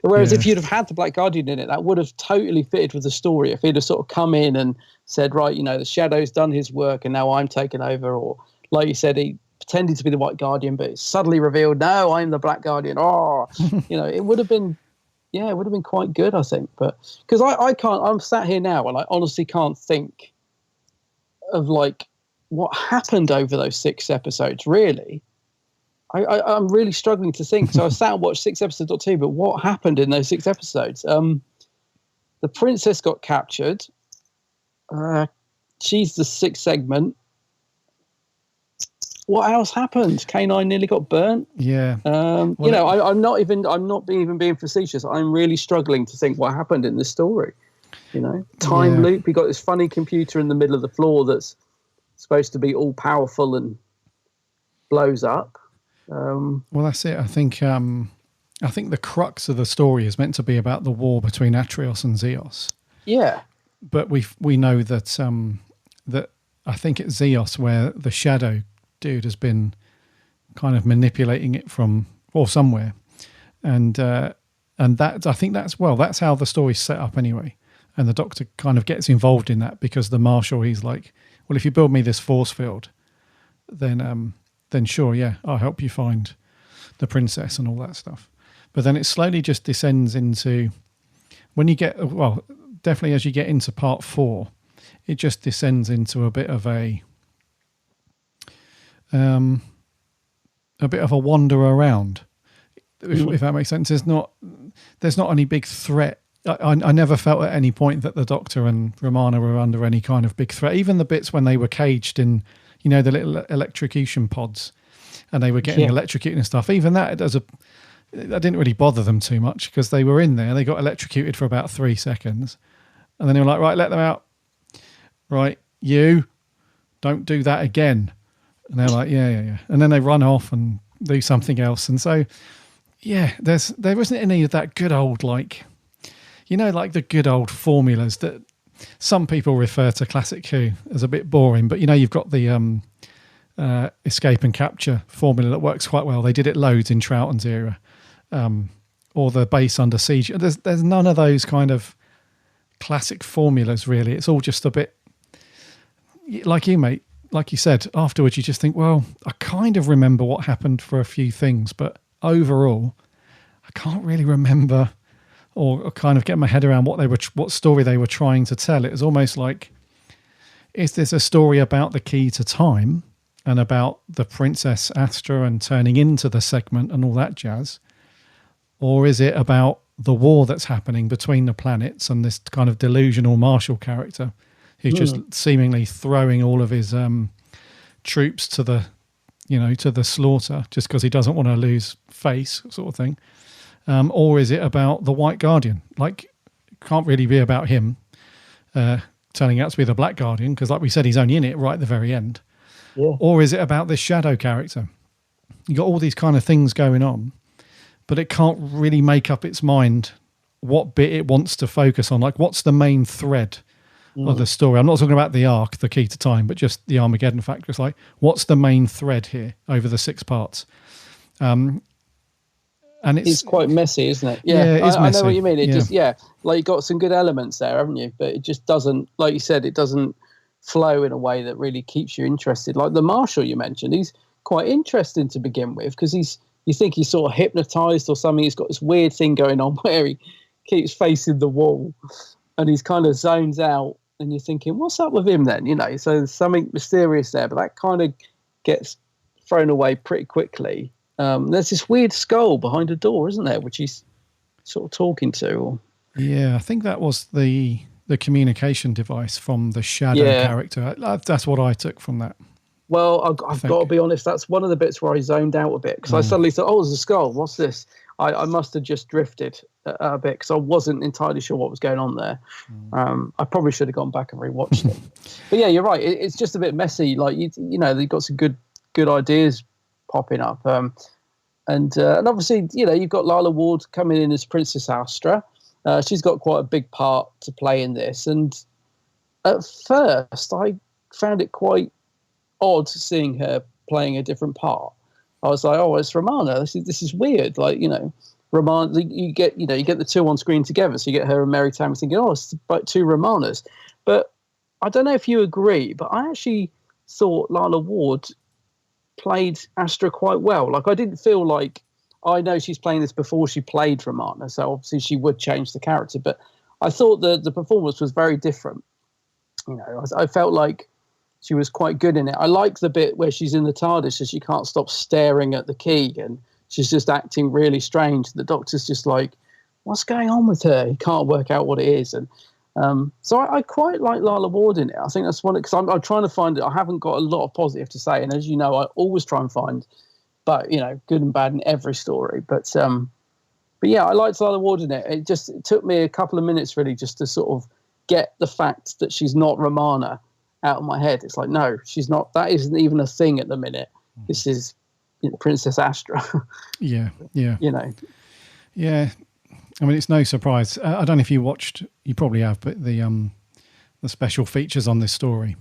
Whereas if you'd have had the Black Guardian in it, that would have totally fitted with the story. If he'd have sort of come in and said, right, the Shadow's done his work and now I'm taking over, or like you said, he pretended to be the White Guardian, but it's suddenly revealed, no, I'm the Black Guardian. It would have been, it would have been quite good, I think. But because I'm sat here now and I honestly can't think of like what happened over those 6 episodes, really. I'm really struggling to think. So I sat and watched 6 episodes or 2, but what happened in those 6 episodes? The princess got captured. She's the 6th segment. What else happened? K9 nearly got burnt. Yeah. I'm not even being facetious. I'm really struggling to think what happened in this story. Time loop. We got this funny computer in the middle of the floor that's supposed to be all powerful and blows up. Well, that's it. I think the crux of the story is meant to be about the war between Atrios and Zeos. Yeah. But we know that that I think it's Zeos where the Shadow dude has been kind of manipulating it from somewhere, and that I think that's how the story's set up anyway. And the Doctor kind of gets involved in that because the Marshal, he's like, well, if you build me this force field, then sure, yeah, I'll help you find the princess and all that stuff. But then it slowly just descends into, when you get, definitely as you get into part 4, it just descends into a bit of a wander around, if that makes sense. There's not any big threat. I never felt at any point that the Doctor and Romana were under any kind of big threat. Even the bits when they were caged in, the little electrocution pods, and they were getting electrocuted and stuff. Even that didn't really bother them too much because they were in there. They got electrocuted for about 3 seconds, and then they were like, "Right, let them out. Right, you don't do that again." And they're like, "Yeah." And then they run off and do something else. And so, yeah, there isn't any of that good old like the good old formulas that some people refer to Classic Who as a bit boring, but you've got the escape and capture formula that works quite well. They did it loads in Troughton's era, or the base under siege. There's none of those kind of classic formulas really. It's all just a bit like you, mate. Like you said, afterwards you just think, well, I kind of remember what happened for a few things, but overall, I can't really remember or kind of get my head around what story they were trying to tell. It was almost like, is this a story about the key to time, and about the Princess Astra and turning into the segment and all that jazz? Or is it about the war that's happening between the planets and this kind of delusional Marshall character who's just seemingly throwing all of his troops to the, to the slaughter just because he doesn't want to lose face, sort of thing? Or is it about the White Guardian? Like, it can't really be about him turning out to be the Black Guardian because, like we said, he's only in it right at the very end. Yeah. Or is it about this shadow character? You got all these kind of things going on, but it can't really make up its mind what bit it wants to focus on. Like, what's the main thread of the story? I'm not talking about the arc, the key to time, but just the Armageddon Factor. It's like, what's the main thread here over the 6 parts? And it's quite messy, isn't it? Yeah, it is I messy. know what you mean. Like, you got some good elements there, haven't you? But it just doesn't, like you said, it doesn't flow in a way that really keeps you interested. Like the Marshal you mentioned, he's quite interesting to begin with because you think he's sort of hypnotized or something. He's got this weird thing going on where he keeps facing the wall and he's kind of zones out and you're thinking, what's up with him then? So there's something mysterious there, but that kind of gets thrown away pretty quickly. There's this weird skull behind a door, isn't there, which he's sort of talking to. Yeah, I think that was the communication device from the shadow character. That's what I took from that. Well, I've got to be honest, that's one of the bits where I zoned out a bit because I suddenly thought, oh, there's a skull. What's this? I must have just drifted a bit because I wasn't entirely sure what was going on there. I probably should have gone back and rewatched it. But yeah, you're right. It's just a bit messy. Like, they've got some good ideas popping up. And obviously, you've got Lalla Ward coming in as Princess Astra. She's got quite a big part to play in this. And at first, I found it quite odd seeing her playing a different part. I was like, oh, it's Romana. This is weird. Like, Romana, you get the two on screen together. So you get her and Mary Tam thinking, oh, it's like 2 Romanas. But I don't know if you agree, but I actually thought Lalla Ward played Astra quite well. Like, I didn't feel like, I know she's playing this before she played Romana, so obviously she would change the character, but I thought the performance was very different. I felt like she was quite good in it. I like the bit where she's in the TARDIS and she can't stop staring at the key and she's just acting really strange. The Doctor's just like, what's going on with her? He can't work out what it is. And so I quite like Lalla Ward in it. I think that's one, because I'm trying to find it. I haven't got a lot of positive to say. And as you know, I always try and find, but good and bad in every story. But yeah, I liked Lalla Ward in it. It took me a couple of minutes really just to sort of get the fact that she's not Romana out of my head. It's like, no, she's not. That isn't even a thing at the minute. This is Princess Astra. Yeah. Yeah. I mean, it's no surprise. I don't know if you watched. You probably have, but the special features on this story.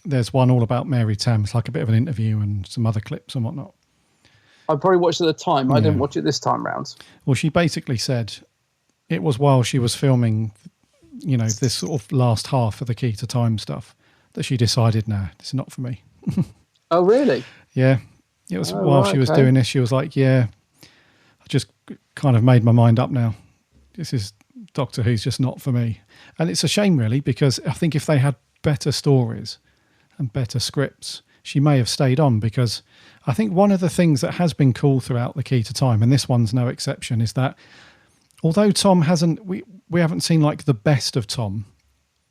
There's one all about Mary Tam. It's like a bit of an interview and some other clips and whatnot. I probably watched it at the time. I didn't watch it this time round. Well, she basically said it was while she was filming, this sort of last half of the Key to Time stuff that she decided, nah, this is not for me. Oh, really? Yeah. It was while she was doing this, she was like, yeah, I just kind of made my mind up now. This is Doctor Who's just not for me. And it's a shame, really, because I think if they had better stories and better scripts, she may have stayed on, because I think one of the things that has been cool throughout the Key to Time, and this one's no exception, is that although Tom hasn't, we haven't seen like the best of Tom,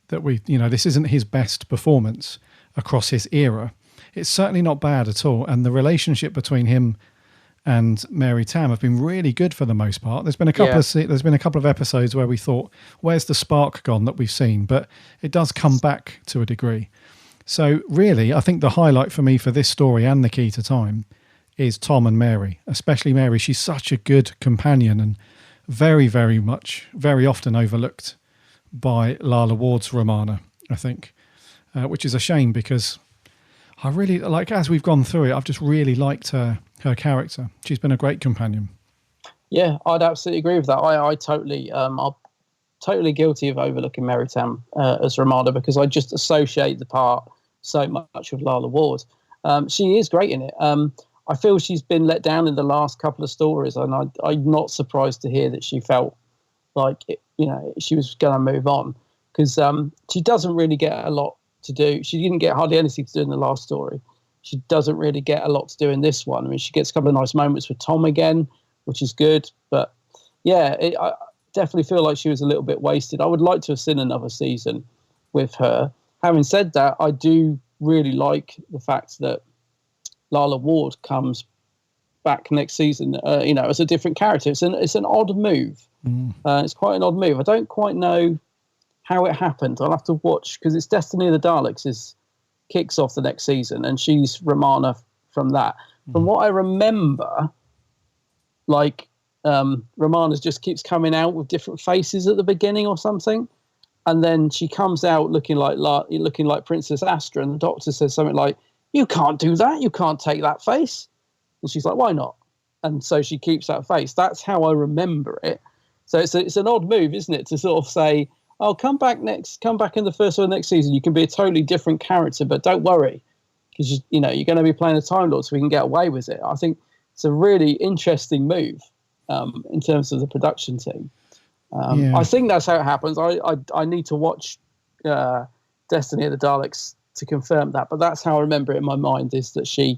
that this isn't his best performance across his era. It's certainly not bad at all. And the relationship between him and Mary Tam have been really good for the most part. There's been a couple of episodes where we thought, where's the spark gone that we've seen? But it does come back to a degree. So really, I think the highlight for me for this story and the Key to Time is Tom and Mary, especially Mary. She's such a good companion and very, very often overlooked by Lalla Ward's Romana, I think, which is a shame, because I really, like, as we've gone through it, I've just really liked her character. She's been a great companion. Yeah, I'd absolutely agree with that. I'm totally guilty of overlooking Mary Tam as Romana, because I just associate the part so much with Lalla Ward. She is great in it. I feel she's been let down in the last couple of stories, and I'm not surprised to hear that she felt like she was going to move on, because she doesn't really get a lot to do. She didn't get hardly anything to do in the last story. she doesn't really get a lot to do in this one. I mean, she gets a couple of nice moments with Tom again, which is good. But yeah, I definitely feel like she was a little bit wasted. I would like to have seen another season with her. Having said that, I do really like the fact that Lala Ward comes back next season, as a different character. It's an odd move. It's quite an odd move. I don't quite know how it happened. I'll have to watch, because it's Destiny of the Daleks kicks off the next season, and she's Romana from that. From what I remember, like Romana just keeps coming out with different faces at the beginning or something, and then she comes out looking like Princess Astra, and the Doctor says something like, "You can't do that. You can't take that face." And she's like, "Why not?" And so she keeps that face. That's how I remember it. So it's an odd move, isn't it, to sort of say, "Oh, come back in the first or next season. You can be a totally different character, but don't worry, because you're going to be playing a Time Lord, so we can get away with it." I think it's a really interesting move in terms of the production team. I think that's how it happens. I need to watch Destiny of the Daleks to confirm that, but that's how I remember it in my mind, is that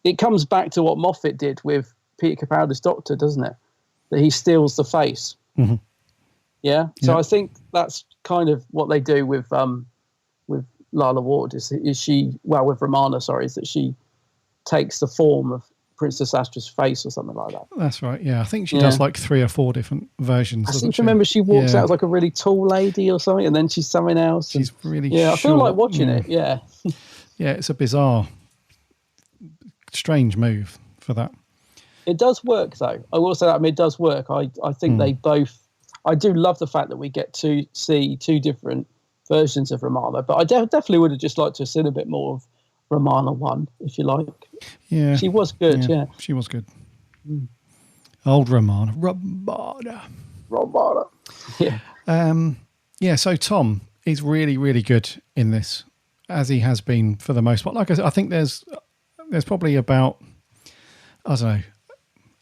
it comes back to what Moffat did with Peter Capaldi's Doctor, doesn't it? That he steals the face. Mm-hmm. Yeah. So I think that's kind of what they do with Lala Ward is with Romana, sorry, is that she takes the form of Princess Astra's face or something like that. That's right. Yeah. I think she does like 3 or 4 different versions. I seem to remember she walks out as like a really tall lady or something, and then she's something else. She's really I feel like watching it. Yeah. Yeah. It's a bizarre, strange move for that. It does work, though. I will say that. I mean, it does work. I think they both. I do love the fact that we get to see 2 different versions of Romana, but I definitely would have just liked to have seen a bit more of Romana 1, if you like. Yeah, she was good. Yeah, she was good. Old Romana. Yeah. Yeah. So Tom is really, really good in this, as he has been for the most part. Like I said, I think there's probably about, I don't know,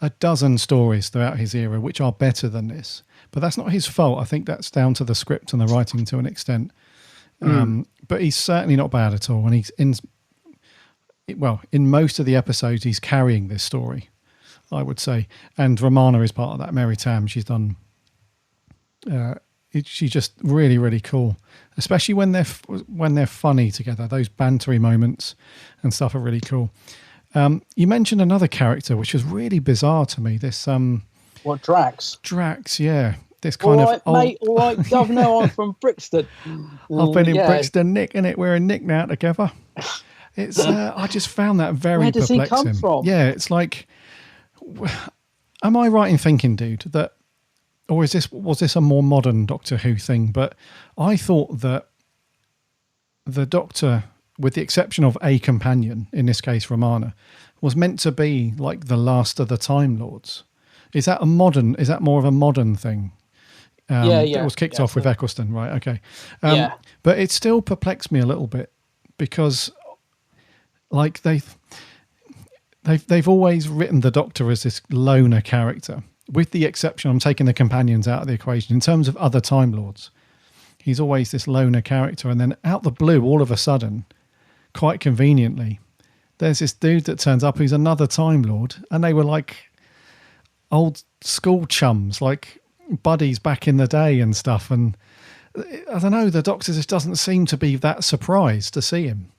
a dozen stories throughout his era which are better than this. But that's not his fault. I think that's down to the script and the writing to an extent. But he's certainly not bad at all. And he's in most of the episodes, he's carrying this story, I would say. And Romana is part of that. Mary Tam, she's done. She's just really, really cool, especially when they're funny together. Those bantery moments and stuff are really cool. You mentioned another character which was really bizarre to me. This what, Drax? Drax, yeah. This kind of old... mate, all right, Governor. I'm from Brixton. I've been in Brixton, Nick, innit? We're in Nick now together. It's I just found that very Where does perplexing. he come from? Yeah, it's like, am I right in thinking, dude, that, or was this a more modern Doctor Who thing? But I thought that the Doctor, with the exception of a companion, in this case Romana, was meant to be like the last of the Time Lords. Is that more of a modern thing? It was kicked off with Eccleston, right? Okay. But it still perplexed me a little bit, because like they've always written the Doctor as this loner character, with the exception, I'm taking the companions out of the equation, in terms of other Time Lords. He's always this loner character, and then out the blue, all of a sudden, quite conveniently, there's this dude that turns up who's another Time Lord, and they were like old school chums, like buddies back in the day and stuff. And I don't know, the Doctor just doesn't seem to be that surprised to see him.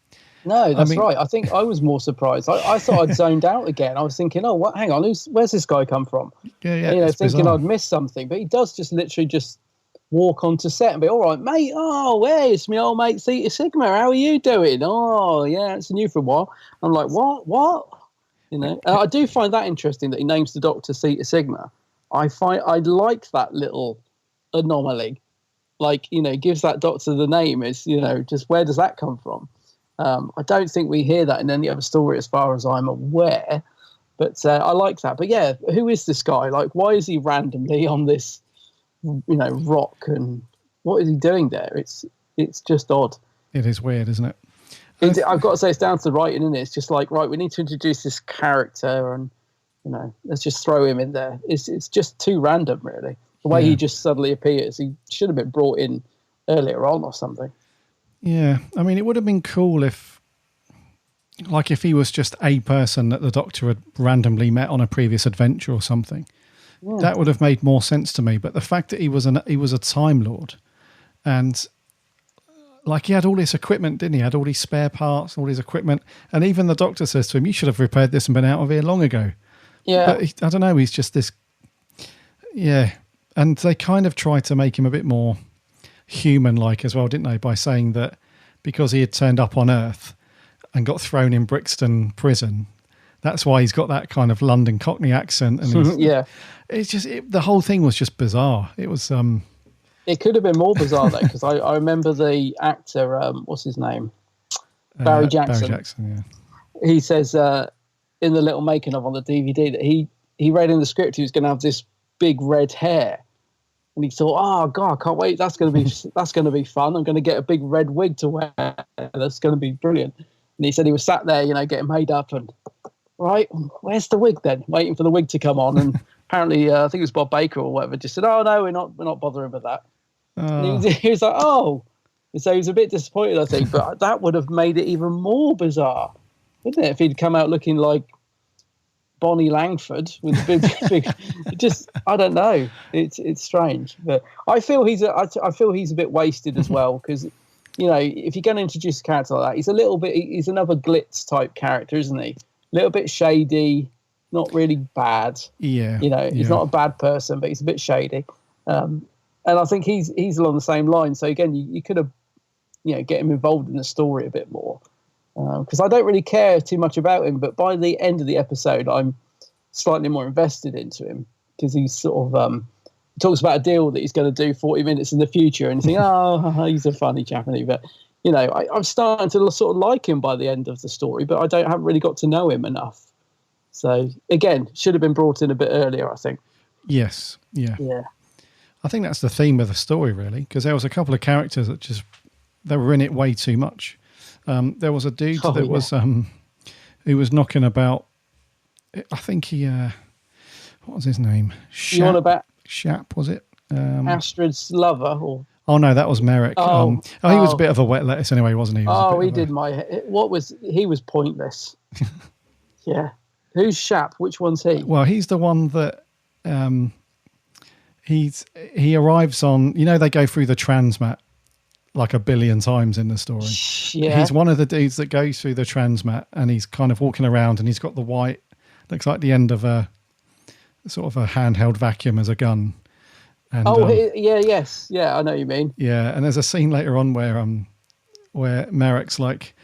No, that's right. I think I was more surprised. I thought I'd zoned out again. I was thinking, oh, what? Hang on, where's this guy come from? Yeah. Thinking bizarre. I'd missed something, but he does just literally just walk onto set and be, all right, mate. Oh, where's my old mate Theta Sigma? How are you doing? Oh, yeah, it's new for a while. I'm like, what? I do find that interesting that he names the Doctor Theta Sigma. I like that little anomaly. Like, gives that Doctor the name. Is just where does that come from? I don't think we hear that in any other story as far as I'm aware, but I like that. But yeah, who is this guy? Like, why is he randomly on this, rock, and what is he doing there? It's just odd. It is weird, isn't it? I've got to say, it's down to the writing, isn't it? It's just like, right, we need to introduce this character, and let's just throw him in there. It's just too random, really. The way he just suddenly appears, he should have been brought in earlier on or something. Yeah, I mean, it would have been cool if like if he was just a person that the Doctor had randomly met on a previous adventure or something, that would have made more sense to me. But the fact that he was a Time Lord, and like he had all this equipment, didn't he? He had all these spare parts, all his equipment, and even the Doctor says to him, "You should have repaired this and been out of here long ago." Yeah, but I don't know. He's just this. Yeah, and they kind of tried to make him a bit more human-like as well, didn't they? By saying that because he had turned up on Earth and got thrown in Brixton prison, that's why he's got that kind of London Cockney accent. And it's just the whole thing was just bizarre. It was. It could have been more bizarre though, because I remember the actor, what's his name, Barry Jackson. Barry Jackson, yeah. He says in the little making of on the DVD that he read in the script he was going to have this big red hair, and he thought, "Oh God, I can't wait! That's going to be fun. I'm going to get a big red wig to wear. That's going to be brilliant." And he said he was sat there, getting made up, and right, where's the wig then? Waiting for the wig to come on, and apparently, I think it was Bob Baker or whatever, just said, "Oh no, we're not bothering with that." And he was like, "Oh," and so he was a bit disappointed, I think, but that would have made it even more bizarre, wouldn't it, if he'd come out looking like Bonnie Langford with a big just I don't know. It's strange, but I feel he's a bit wasted as well, because if you're going to introduce a character like that, he's another Glitz type character, isn't he? A little bit shady, not really bad. Yeah, he's not a bad person, but he's a bit shady. And I think he's along the same line. So again, you could have get him involved in the story a bit more. Because I don't really care too much about him, but by the end of the episode, I'm slightly more invested into him, because he's sort of talks about a deal that he's going to do 40 minutes in the future, and you think, oh, he's a funny chap, isn't he? But I'm starting to sort of like him by the end of the story, but I haven't really got to know him enough. So again, should have been brought in a bit earlier, I think. Yes, yeah. I think that's the theme of the story, really, because there was a couple of characters that they were in it way too much. There was a dude was who was knocking about. I think he what was his name? Shap, was it? Astrid's lover, or oh no, that was Merrick. He was a bit of a wet lettuce anyway, wasn't he? He was pointless. Yeah, who's Shap? Which one's he? Well, he's the one that he arrives on. They go through the transmat like a billion times in the story. Yeah. He's one of the dudes that goes through the transmat, and he's kind of walking around, and he's got the white, looks like the end of a sort of a handheld vacuum as a gun. And, yes, I know what you mean. Yeah, and there's a scene later on where Merrick's like,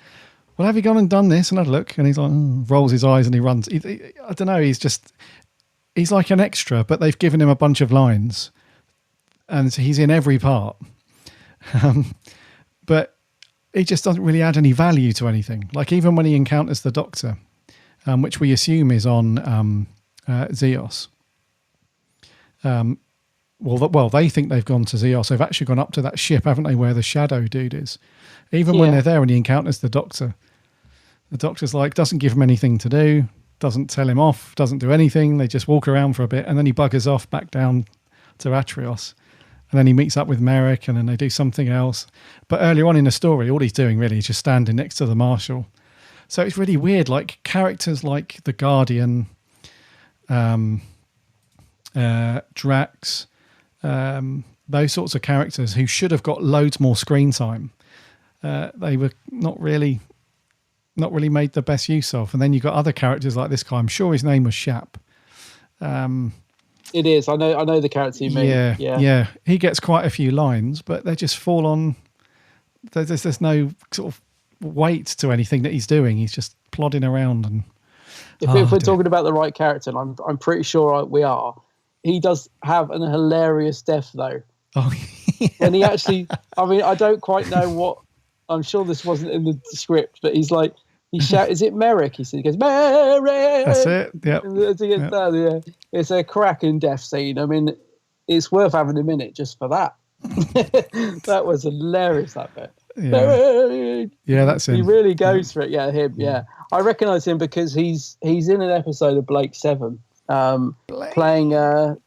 "Well, have you gone and done this?" And I look, and he's like, rolls his eyes, and he runs. I don't know. He's like an extra, but they've given him a bunch of lines, and he's in every part. But he just doesn't really add any value to anything. Like even when he encounters the Doctor, which we assume is on Zeos. Well, they think they've gone to Zeos. They've actually gone up to that ship, haven't they, where the Shadow dude is. Even when they're there and he encounters the Doctor's like, doesn't give him anything to do, doesn't tell him off, doesn't do anything. They just walk around for a bit, and then he buggers off back down to Atrios. And then he meets up with Merrick, and then they do something else. But earlier on in the story, all he's doing really is just standing next to the Marshal. So it's really weird. Like characters like the Guardian, Drax, those sorts of characters who should have got loads more screen time, they were not really made the best use of. And then you've got other characters like this guy. I'm sure his name was Shap. It is. I know the character you mean. Yeah. He gets quite a few lines, but they just fall on. There's no sort of weight to anything that he's doing. He's just plodding around. And if we're talking about the right character, and I'm pretty sure we are, he does have an hilarious death though. Oh, yeah. And he actually, I don't quite know what. I'm sure this wasn't in the script, but he's like. He shouts, "Is it Merrick?" He goes, "Merrick!" That's it. Yep. It's a cracking death scene. I mean, it's worth having a minute just for that. That was hilarious, that bit. Yeah, that's him. He really goes for it. Yeah, him. Yeah, I recognise him because he's in an episode of Blake 7, playing a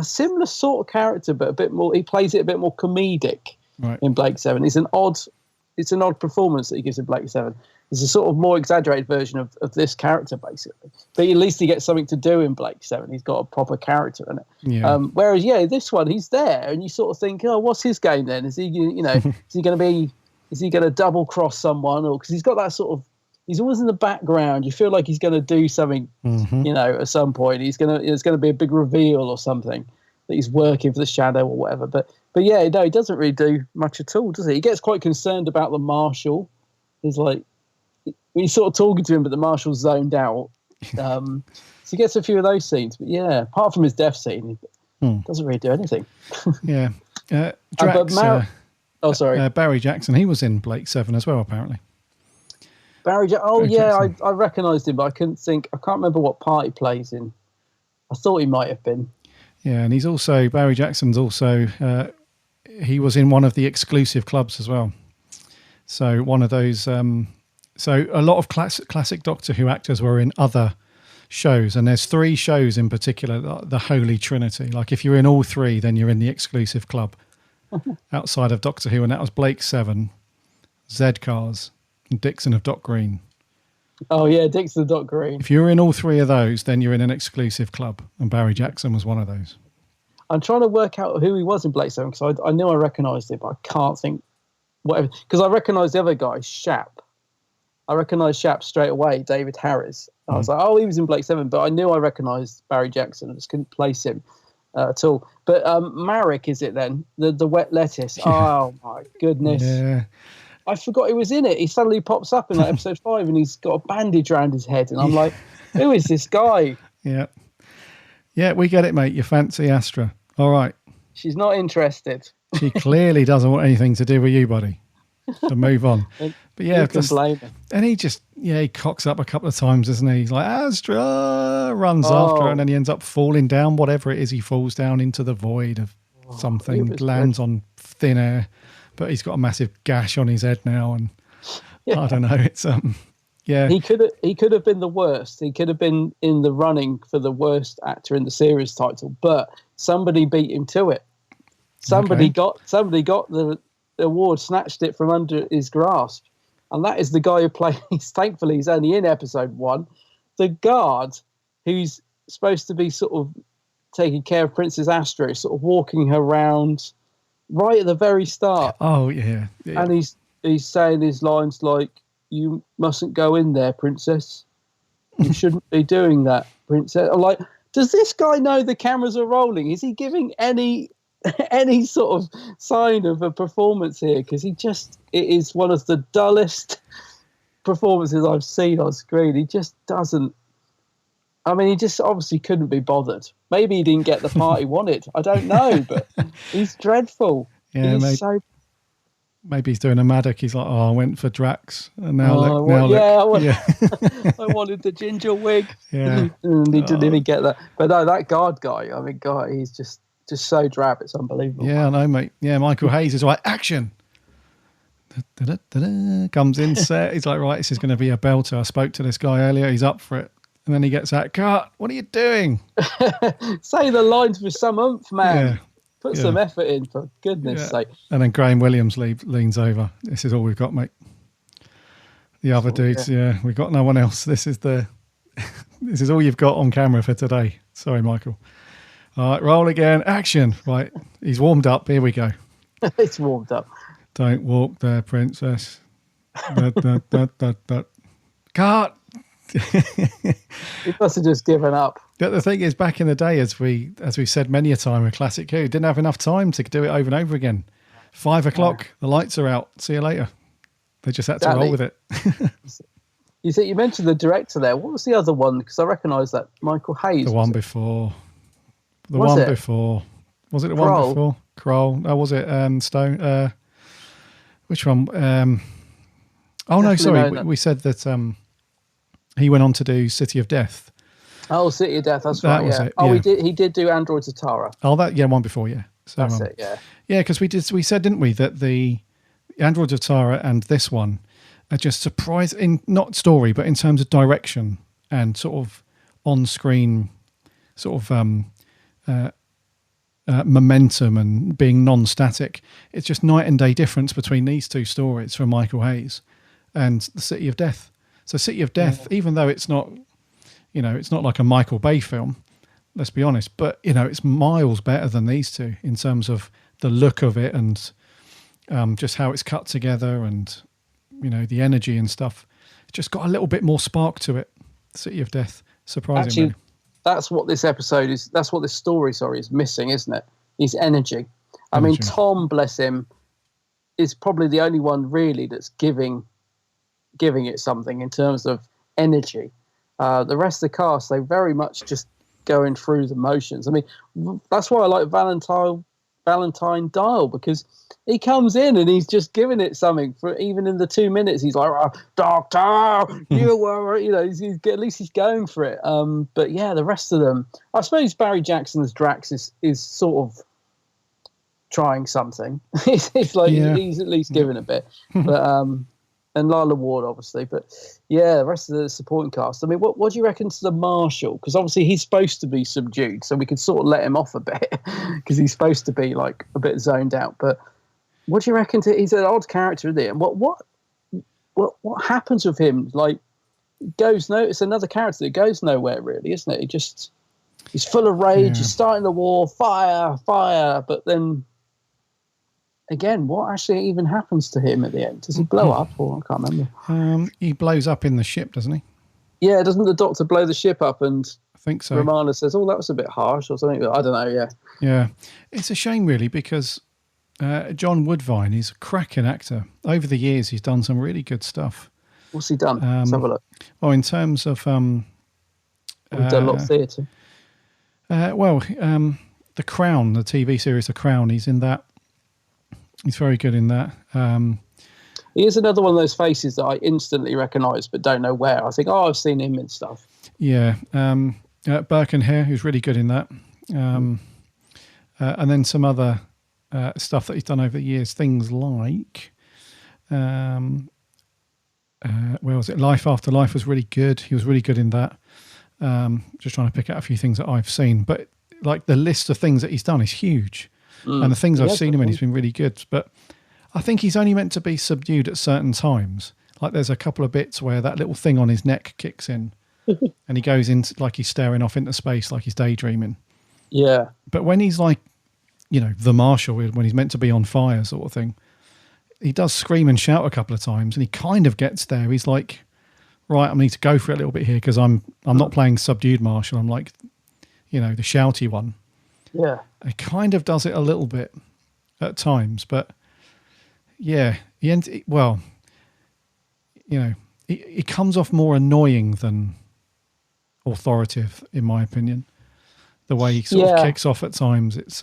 similar sort of character, but a bit more. He plays it a bit more comedic in Blake 7. He's an odd it's an odd performance that he gives in Blake 7. It's a sort of more exaggerated version of this character, basically. But at least he gets something to do in Blake 7. He's got a proper character in it. Yeah. Whereas, this one, he's there, and you sort of think, oh, what's his game then? Is he, is he going to double cross someone? Or because he's got that sort of, he's always in the background. You feel like he's going to do something, at some point. There's going to be a big reveal or something that he's working for the Shadow or whatever. But he doesn't really do much at all, does he? He gets quite concerned about the Marshal. He's like, he's sort of talking to him, but the Marshal's zoned out. So he gets a few of those scenes. But apart from his death scene, he doesn't really do anything. Yeah. Drax, Barry Jackson, he was in Blake 7 as well, apparently. Barry Jackson. I recognised him, but I can't remember what part he plays in. I thought he might have been. Yeah, and Barry Jackson's also, he was in one of the exclusive clubs as well. So one of those, so a lot of classic Doctor Who actors were in other shows, and there's 3 shows in particular, the Holy Trinity. Like if you're in all 3, then you're in the exclusive club outside of Doctor Who, and that was Blake 7, Z-Cars, and Dixon of Dock Green. Oh yeah, Dixon of Dock Green. If you're in all 3 of those, then you're in an exclusive club, and Barry Jackson was one of those. I'm trying to work out who he was in Blake 7 because I knew I recognised him, but I can't think whatever. Because I recognised the other guy, Shap. I recognised Shap straight away, David Harris. I was like, oh, he was in Blake 7, but I knew I recognised Barry Jackson. I just couldn't place him at all. But Marek, is it then? The wet lettuce. Yeah. Oh, my goodness. Yeah. I forgot he was in it. He suddenly pops up in episode 5 and he's got a bandage around his head. And I'm like, who is this guy? Yeah. Yeah, we get it, mate. You fancy Astra. All right. She's not interested. She clearly doesn't want anything to do with you, buddy. So move on. But yeah, you can blame him. And he just, he cocks up a couple of times, doesn't he? He's like, Astra, runs after her, and then he ends up falling down, whatever it is, he falls down into the void of something, lands on thin air, but he's got a massive gash on his head now, and I don't know, it's, He could have been the worst. He could have been in the running for the worst actor in the series title, but somebody beat him to it. Somebody got the award, snatched it from under his grasp. And that is the guy who plays, thankfully he's only in episode 1, the guard who's supposed to be sort of taking care of Princess Astra, sort of walking her around right at the very start. Oh, yeah. And he's saying his lines like, you mustn't go in there, princess. You shouldn't be doing that, princess. I'm like, does this guy know the cameras are rolling? Is he giving any sort of sign of a performance here? Because it is one of the dullest performances I've seen on screen. He just doesn't. I mean, he just obviously couldn't be bothered. Maybe he didn't get the part he wanted. I don't know, but he's dreadful. Yeah, maybe he's doing a Maddock. He's like, I went for Drax, and now I wanted the ginger wig. Yeah, and he didn't even get that. But no, that guard guy. I mean, God, he's just so drab. It's unbelievable. Yeah, I know, mate. Yeah, Michael Hayes is like, action. Comes in set. He's like, right, this is going to be a belter. I spoke to this guy earlier. He's up for it. And then he gets that cut. What are you doing? Say the lines with some oomph, man. Yeah. Put some effort in, for goodness sake. And then Graham Williams leans over. This is all we've got, mate. The other dudes, we've got no one else. This is all you've got on camera for today. Sorry, Michael. All right, roll again. Action. Right, he's warmed up. Here we go. It's warmed up. Don't walk there, princess. Cut. He must have just given up. But the thing is, back in the day, as we said many a time with Classic Who, didn't have enough time to do it over and over again. 5 o'clock, the lights are out. See you later. They just had to roll with it. You mentioned the director there. What was the other one? Because I recognise that Michael Hayes. The one before. Was it the one before? Kroll. Oh, was it Stone? Which one? Oh, no, sorry. We said that he went on to do City of Death. Oh, City of Death, that's right. Yeah. Oh, he did do Androids of Tara. Oh, one before, yeah. So, that's it, yeah. Yeah, because we said, didn't we, that the Androids of Tara and this one are just surprising, not story, but in terms of direction and sort of on-screen sort of momentum and being non-static. It's just night and day difference between these two stories from Michael Hayes and The City of Death. So City of Death, even though it's not, it's not like a Michael Bay film, let's be honest, but, it's miles better than these two in terms of the look of it and just how it's cut together and, the energy and stuff. It's just got a little bit more spark to it, City of Death, surprisingly. Actually, that's what this episode is. That's what this story, is missing, isn't it? Is energy. I mean, Tom, bless him, is probably the only one really that's giving it something in terms of energy. The rest of the cast, they very much just going through the motions. I mean, that's why I like Valentine Dial, because he comes in and he's just giving it something. For even in the 2 minutes, he's like, oh, "Doctor, you were," at least he's going for it. But yeah, the rest of them, I suppose Barry Jackson's Drax is sort of trying something. It's like he's at least giving a bit, but and Lila Ward obviously, but yeah, the rest of the supporting cast. I mean, what do you reckon to the Marshal? Because obviously he's supposed to be subdued, so we could sort of let him off a bit because he's supposed to be like a bit zoned out. But what do you reckon to? He's an odd character, isn't he? And what happens with him? Like, it's another character that goes nowhere, really, isn't it? He's full of rage. He's starting the war, fire, but then. Again, what actually even happens to him at the end? Does he blow up, or I can't remember? He blows up in the ship, doesn't he? Yeah, doesn't the Doctor blow the ship up? And I think so. Romana says, "Oh, that was a bit harsh," or something. I don't know. Yeah. Yeah, it's a shame, really, because John Woodvine is a cracking actor. Over the years, he's done some really good stuff. What's he done? Let's have a look. Well, in terms of, we've done a lot of theatre. The Crown, the TV series, The Crown. He's in that. He's very good in that. He is another one of those faces that I instantly recognise but don't know where. I think, I've seen him in stuff. Yeah. Birkenhair, who's really good in that. And then some other stuff that he's done over the years. Things like, where was it? Life After Life was really good. He was really good in that. Just trying to pick out a few things that I've seen. But like the list of things that he's done is huge. And the things I've seen him in, he's been really good. But I think he's only meant to be subdued at certain times. Like there's a couple of bits where that little thing on his neck kicks in and he goes into like he's staring off into space, like he's daydreaming. Yeah. But when he's like, the Marshal, when he's meant to be on fire sort of thing, he does scream and shout a couple of times and he kind of gets there. He's like, right, I need to go for it a little bit here because I'm not playing subdued Marshal. I'm like, the shouty one. Yeah. He kind of does it a little bit at times, but yeah, he comes off more annoying than authoritative, in my opinion. The way he sort of kicks off at times, it's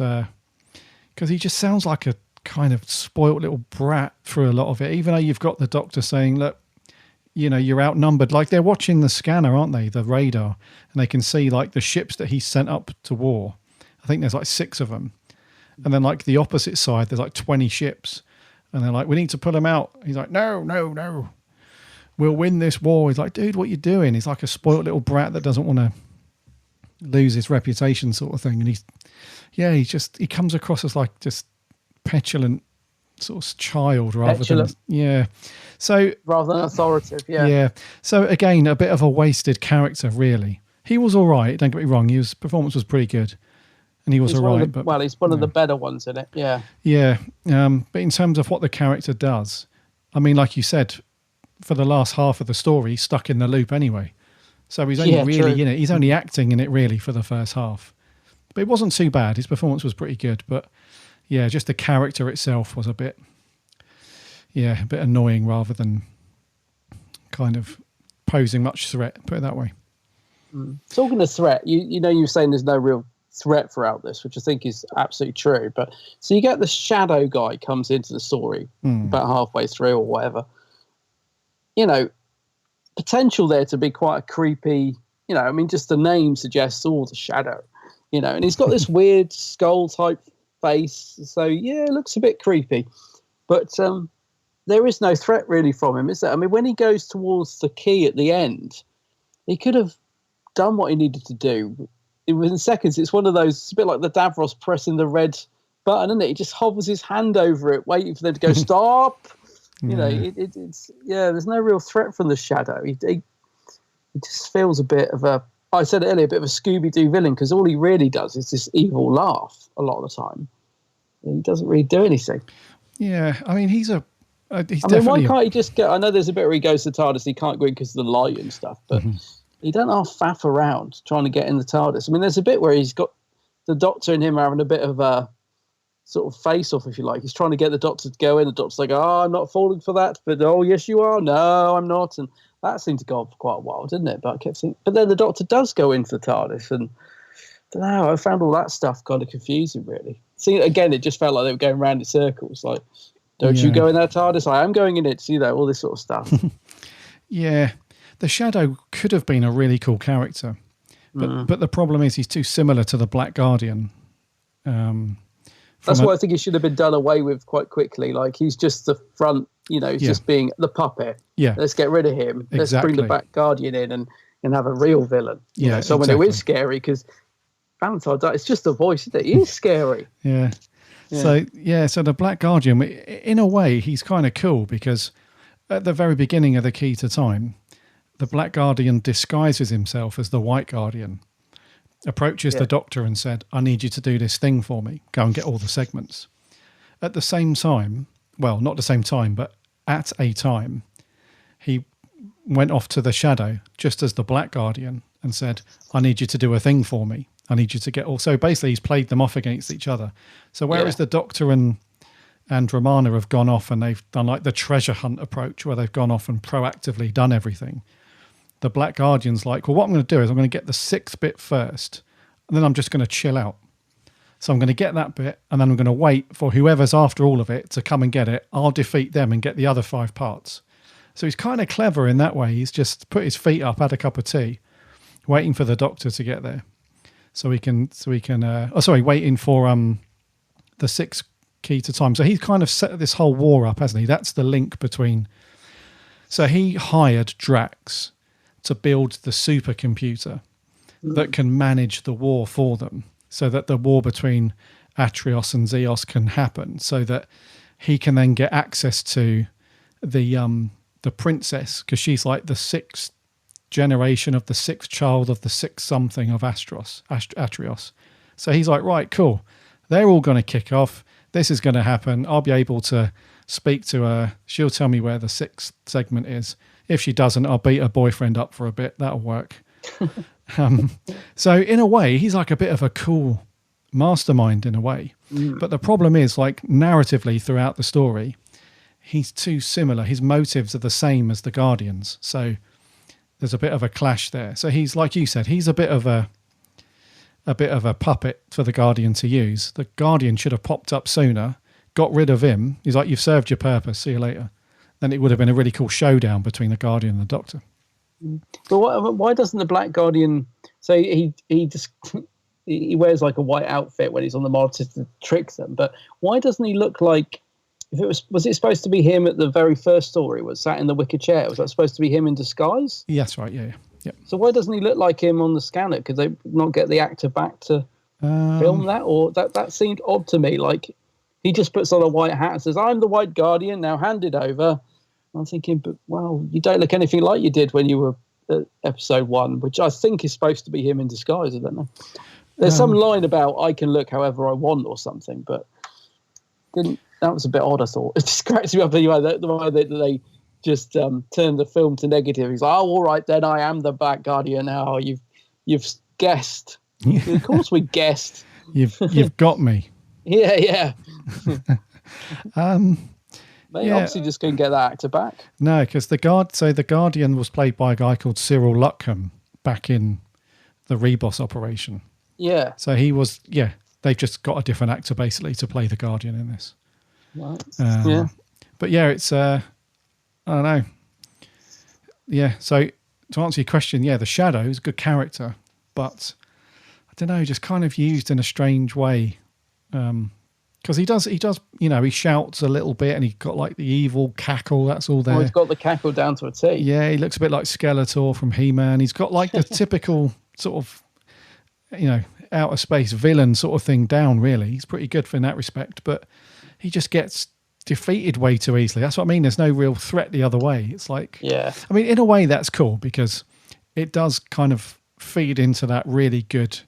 because he just sounds like a kind of spoilt little brat through a lot of it, even though you've got the Doctor saying, look, you're outnumbered. Like they're watching the scanner, aren't they? The radar, and they can see like the ships that he's sent up to war. I think there's like 6 of them. And then like the opposite side, there's like 20 ships. And they're like, we need to put them out. He's like, no. We'll win this war. He's like, dude, what are you doing? He's like a spoiled little brat that doesn't want to lose his reputation sort of thing. And he comes across as like just petulant sort of child rather than. So rather than authoritative, Yeah. So again, a bit of a wasted character, really. He was all right, don't get me wrong. His performance was pretty good. And he was all right. He's one of the better ones in it, yeah. Yeah, but in terms of what the character does, I mean, like you said, for the last half of the story, he's stuck in the loop anyway. So he's only really in it. He's only acting in it really for the first half. But it wasn't too bad. His performance was pretty good. But yeah, just the character itself was a bit annoying rather than kind of posing much threat, put it that way. Talking of threat, you were saying there's no real threat throughout this, which I think is absolutely true. But so you get the shadow guy comes into the story about halfway through or whatever. Potential there to be quite a creepy, just the name suggests all the shadow, and he's got this weird skull type face. So yeah, it looks a bit creepy, but there is no threat really from him, is there? I mean, when he goes towards the key at the end, he could have done what he needed to do within seconds, it's one of those. It's a bit like the Davros pressing the red button, isn't it? He just hovers his hand over it, waiting for them to go stop. You know, it's there's no real threat from the Shadow. He just feels a bit of a. I said it earlier, a bit of a Scooby-Doo villain, because all he really does is this evil laugh a lot of the time. He doesn't really do anything. Yeah, I mean, he's why can't he just get? I know there's a bit where he goes to the TARDIS, he can't go in because of the light and stuff, but he don't half faff around trying to get in the TARDIS. I mean, there's a bit where he's got the Doctor and him having a bit of a sort of face-off, if you like. He's trying to get the Doctor to go in. The Doctor's like, "Oh, I'm not falling for that," but "Oh, yes, you are." "No, I'm not," and that seemed to go on for quite a while, didn't it? But I kept thinking, but then the Doctor does go into the TARDIS, and I don't know. I found all that stuff kind of confusing, really. See, again, it just felt like they were going round in circles. Like, don't you go in that TARDIS? I am going in it. You know, all this sort of stuff. Yeah, the Shadow could have been a really cool character, but the problem is he's too similar to the Black Guardian. That's why I think he should have been done away with quite quickly. Like, he's just the front, you know, he's just being the puppet. Yeah. Let's get rid of him. Let's bring the Black Guardian in and have a real villain. You know, someone who is scary, because Valentine, it's just the voice, isn't it? He is scary. Yeah. So the Black Guardian, in a way, he's kind of cool, because at the very beginning of the Key to Time, the Black Guardian disguises himself as the White Guardian, approaches the Doctor and said, "I need you to do this thing for me. Go and get all the segments." At the same time, well, not the same time, but at a time, he went off to the Shadow just as the Black Guardian and said, "I need you to do a thing for me. I need you to get all." So basically, he's played them off against each other. So whereas the Doctor and Romana have gone off and they've done like the treasure hunt approach, where they've gone off and proactively done everything, the Black Guardian's like, well, what I'm going to do is I'm going to get the 6th bit first, and then I'm just going to chill out. So I'm going to get that bit, and then I'm going to wait for whoever's after all of it to come and get it. I'll defeat them and get the other 5 parts. So he's kind of clever in that way. He's just put his feet up, had a cup of tea, waiting for the Doctor to get there. Waiting for the 6th Key to Time. So he's kind of set this whole war up, hasn't he? That's the link between. So he hired Drax to build the supercomputer that can manage the war for them, so that the war between Atrios and Zeos can happen, so that he can then get access to the princess, because she's like the 6th generation of the 6th child of the 6th something of Atrios. So he's like, right, cool. They're all going to kick off. This is going to happen. I'll be able to speak to her. She'll tell me where the 6th segment is. If she doesn't, I'll beat her boyfriend up for a bit. That'll work. So in a way, he's like a bit of a cool mastermind in a way. But the problem is, like, narratively throughout the story, he's too similar. His motives are the same as the Guardians. So there's a bit of a clash there. So he's, like you said, he's a bit of a puppet for the Guardian to use. The Guardian should have popped up sooner, got rid of him. He's like, you've served your purpose. See you later. Then it would have been a really cool showdown between the Guardian and the Doctor. But why doesn't the Black Guardian? So he wears like a white outfit when he's on the monitor to trick them. But why doesn't he look like? If it was it supposed to be him at the very first story? Was sat in the wicker chair? Was that supposed to be him in disguise? Yes, right. Yeah. So why doesn't he look like him on the scanner? Could they not get the actor back to film that? Or that seemed odd to me. Like, he just puts on a white hat and says, "I'm the White Guardian, now hand it over." I'm thinking, but well, you don't look anything like you did when you were at episode 1, which I think is supposed to be him in disguise. I don't know. There's some line about I can look however I want or something, but that was a bit odd, I thought. It just cracks me up the way that they just turned the film to negative. He's like, "Oh, all right, then I am the Black Guardian now. You've guessed." Of course we guessed. You've got me. Yeah. They obviously just couldn't get that actor back. No, because the Guardian was played by a guy called Cyril Luckham back in the Rebos operation. Yeah. So he was, they've just got a different actor basically to play the Guardian in this. Right. But yeah, it's, I don't know. Yeah, so to answer your question, the Shadow is a good character, but I don't know, just kind of used in a strange way. Because he does, he shouts a little bit, and he's got like the evil cackle. That's all there. Oh, he's got the cackle down to a T. Yeah, he looks a bit like Skeletor from He-Man. He's got like the typical sort of outer space villain sort of thing down, really. He's pretty good in that respect, but he just gets defeated way too easily. That's what I mean. There's no real threat the other way. It's like, I mean, in a way that's cool because it does kind of feed into that really good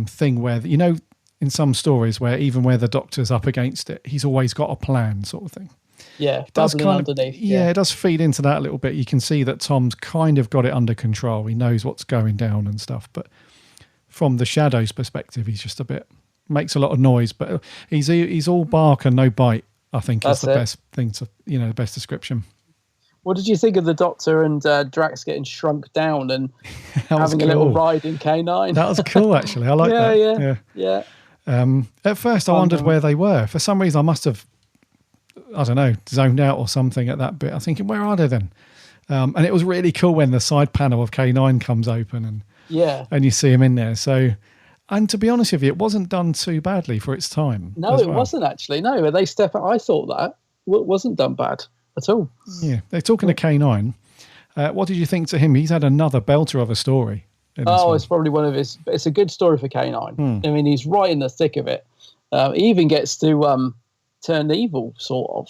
thing where, in some stories where even where the Doctor's up against it, he's always got a plan sort of thing. Yeah, it does kind of underneath. It does feed into that a little bit. You can see that Tom's kind of got it under control. He knows what's going down and stuff, but from the Shadow's perspective, he's just makes a lot of noise, but he's all bark and no bite. I think is the best thing to, the best description. What did you think of the Doctor and Drax getting shrunk down and having a little ride in K9? That was cool, actually. I like that. Yeah. At first, I wondered where they were. For some reason, I must have, I don't know, zoned out or something at that bit. I'm thinking, where are they then? And it was really cool when the side panel of K9 comes open and you see him in there. So, and to be honest with you, it wasn't done too badly for its time. No, it wasn't actually. No, they step out. I thought that wasn't done bad at all. Yeah, they're talking to K9. What did you think to him? He's had another belter of a story. It's probably one of his. It's a good story for K9. I mean, he's right in the thick of it. He even gets to turn evil, sort of.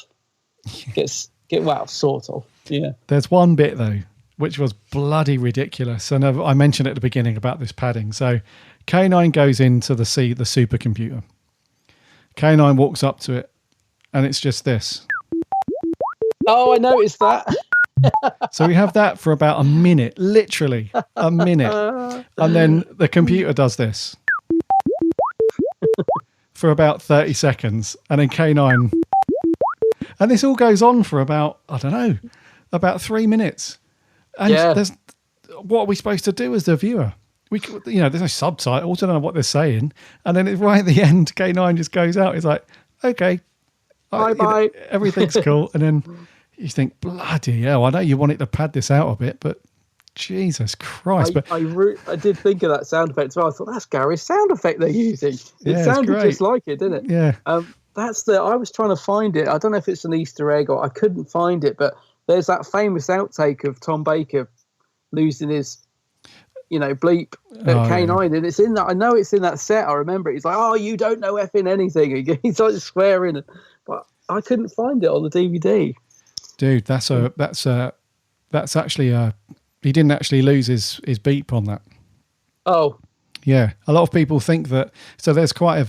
Sort of. Yeah. There's one bit though, which was bloody ridiculous, and I mentioned at the beginning about this padding. So K9 goes into the supercomputer. K9 walks up to it, and it's just this. Oh, I noticed that. So we have that for about a minute, literally a minute. And then the computer does this for about 30 seconds. And then K9. And this all goes on for about, I don't know, about 3 minutes. And what are we supposed to do as the viewer? There's no subtitles. I don't know what they're saying. And then right at the end, K9 just goes out. It's like, okay, bye. Everything's cool. And then you think, bloody hell, I know you wanted to pad this out a bit, but Jesus Christ. I did think of that sound effect as well. I thought, that's Gary's sound effect they're using. It sounded just like it, didn't it? Yeah. I was trying to find it. I don't know if it's an Easter egg or I couldn't find it, but there's that famous outtake of Tom Baker losing his, bleep at K9. And it's in that. I know it's in that set. I remember it. He's like, oh, you don't know effing anything. He's like swearing. But I couldn't find it on the DVD. Dude, that's actually he didn't actually lose his beep on that. Oh. Yeah. A lot of people think that, so there's quite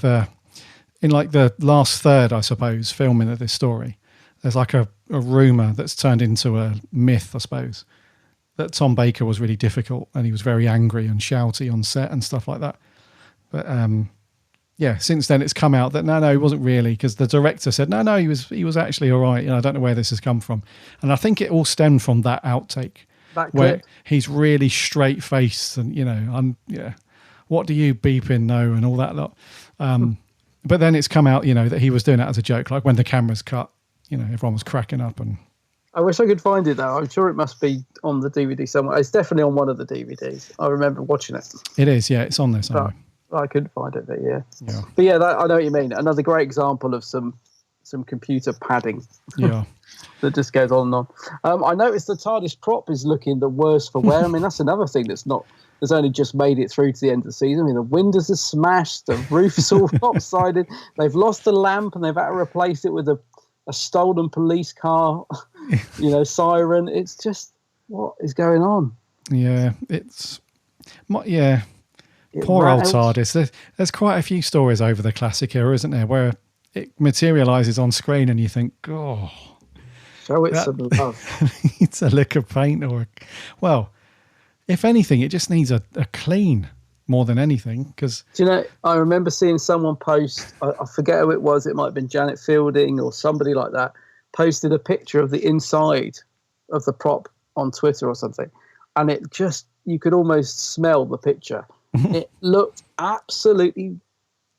in like the last third, I suppose, filming of this story, there's like a rumour that's turned into a myth, I suppose, that Tom Baker was really difficult and he was very angry and shouty on set and stuff like that. But since then it's come out that no, he wasn't really, because the director said, no, he was actually all right. I don't know where this has come from. And I think it all stemmed from that outtake where he's really straight faced and, what do you beeping know and all that lot. But then it's come out, that he was doing it as a joke, like when the camera's cut, everyone was cracking up. And I wish I could find it though. I'm sure it must be on the DVD somewhere. It's definitely on one of the DVDs. I remember watching it. It is, yeah, it's on there somewhere. I couldn't find it, but yeah. But yeah, I know what you mean. Another great example of some computer padding. Yeah. That just goes on and on. I noticed the TARDIS prop is looking the worse for wear. I mean, that's another thing that's only just made it through to the end of the season. I mean, the windows are smashed, the roof is all lopsided. They've lost the lamp and they've had to replace it with a stolen police car, siren. It's just, what is going on? Yeah, poor old TARDIS. There's quite a few stories over the classic era, isn't there, where it materialises on screen and you think, oh, show it some love. It's a lick of paint, well, if anything, it just needs a clean more than anything. Because do you know, I remember seeing someone post. I forget who it was. It might have been Janet Fielding or somebody like that. Posted a picture of the inside of the prop on Twitter or something, and it just, you could almost smell the picture. It looked absolutely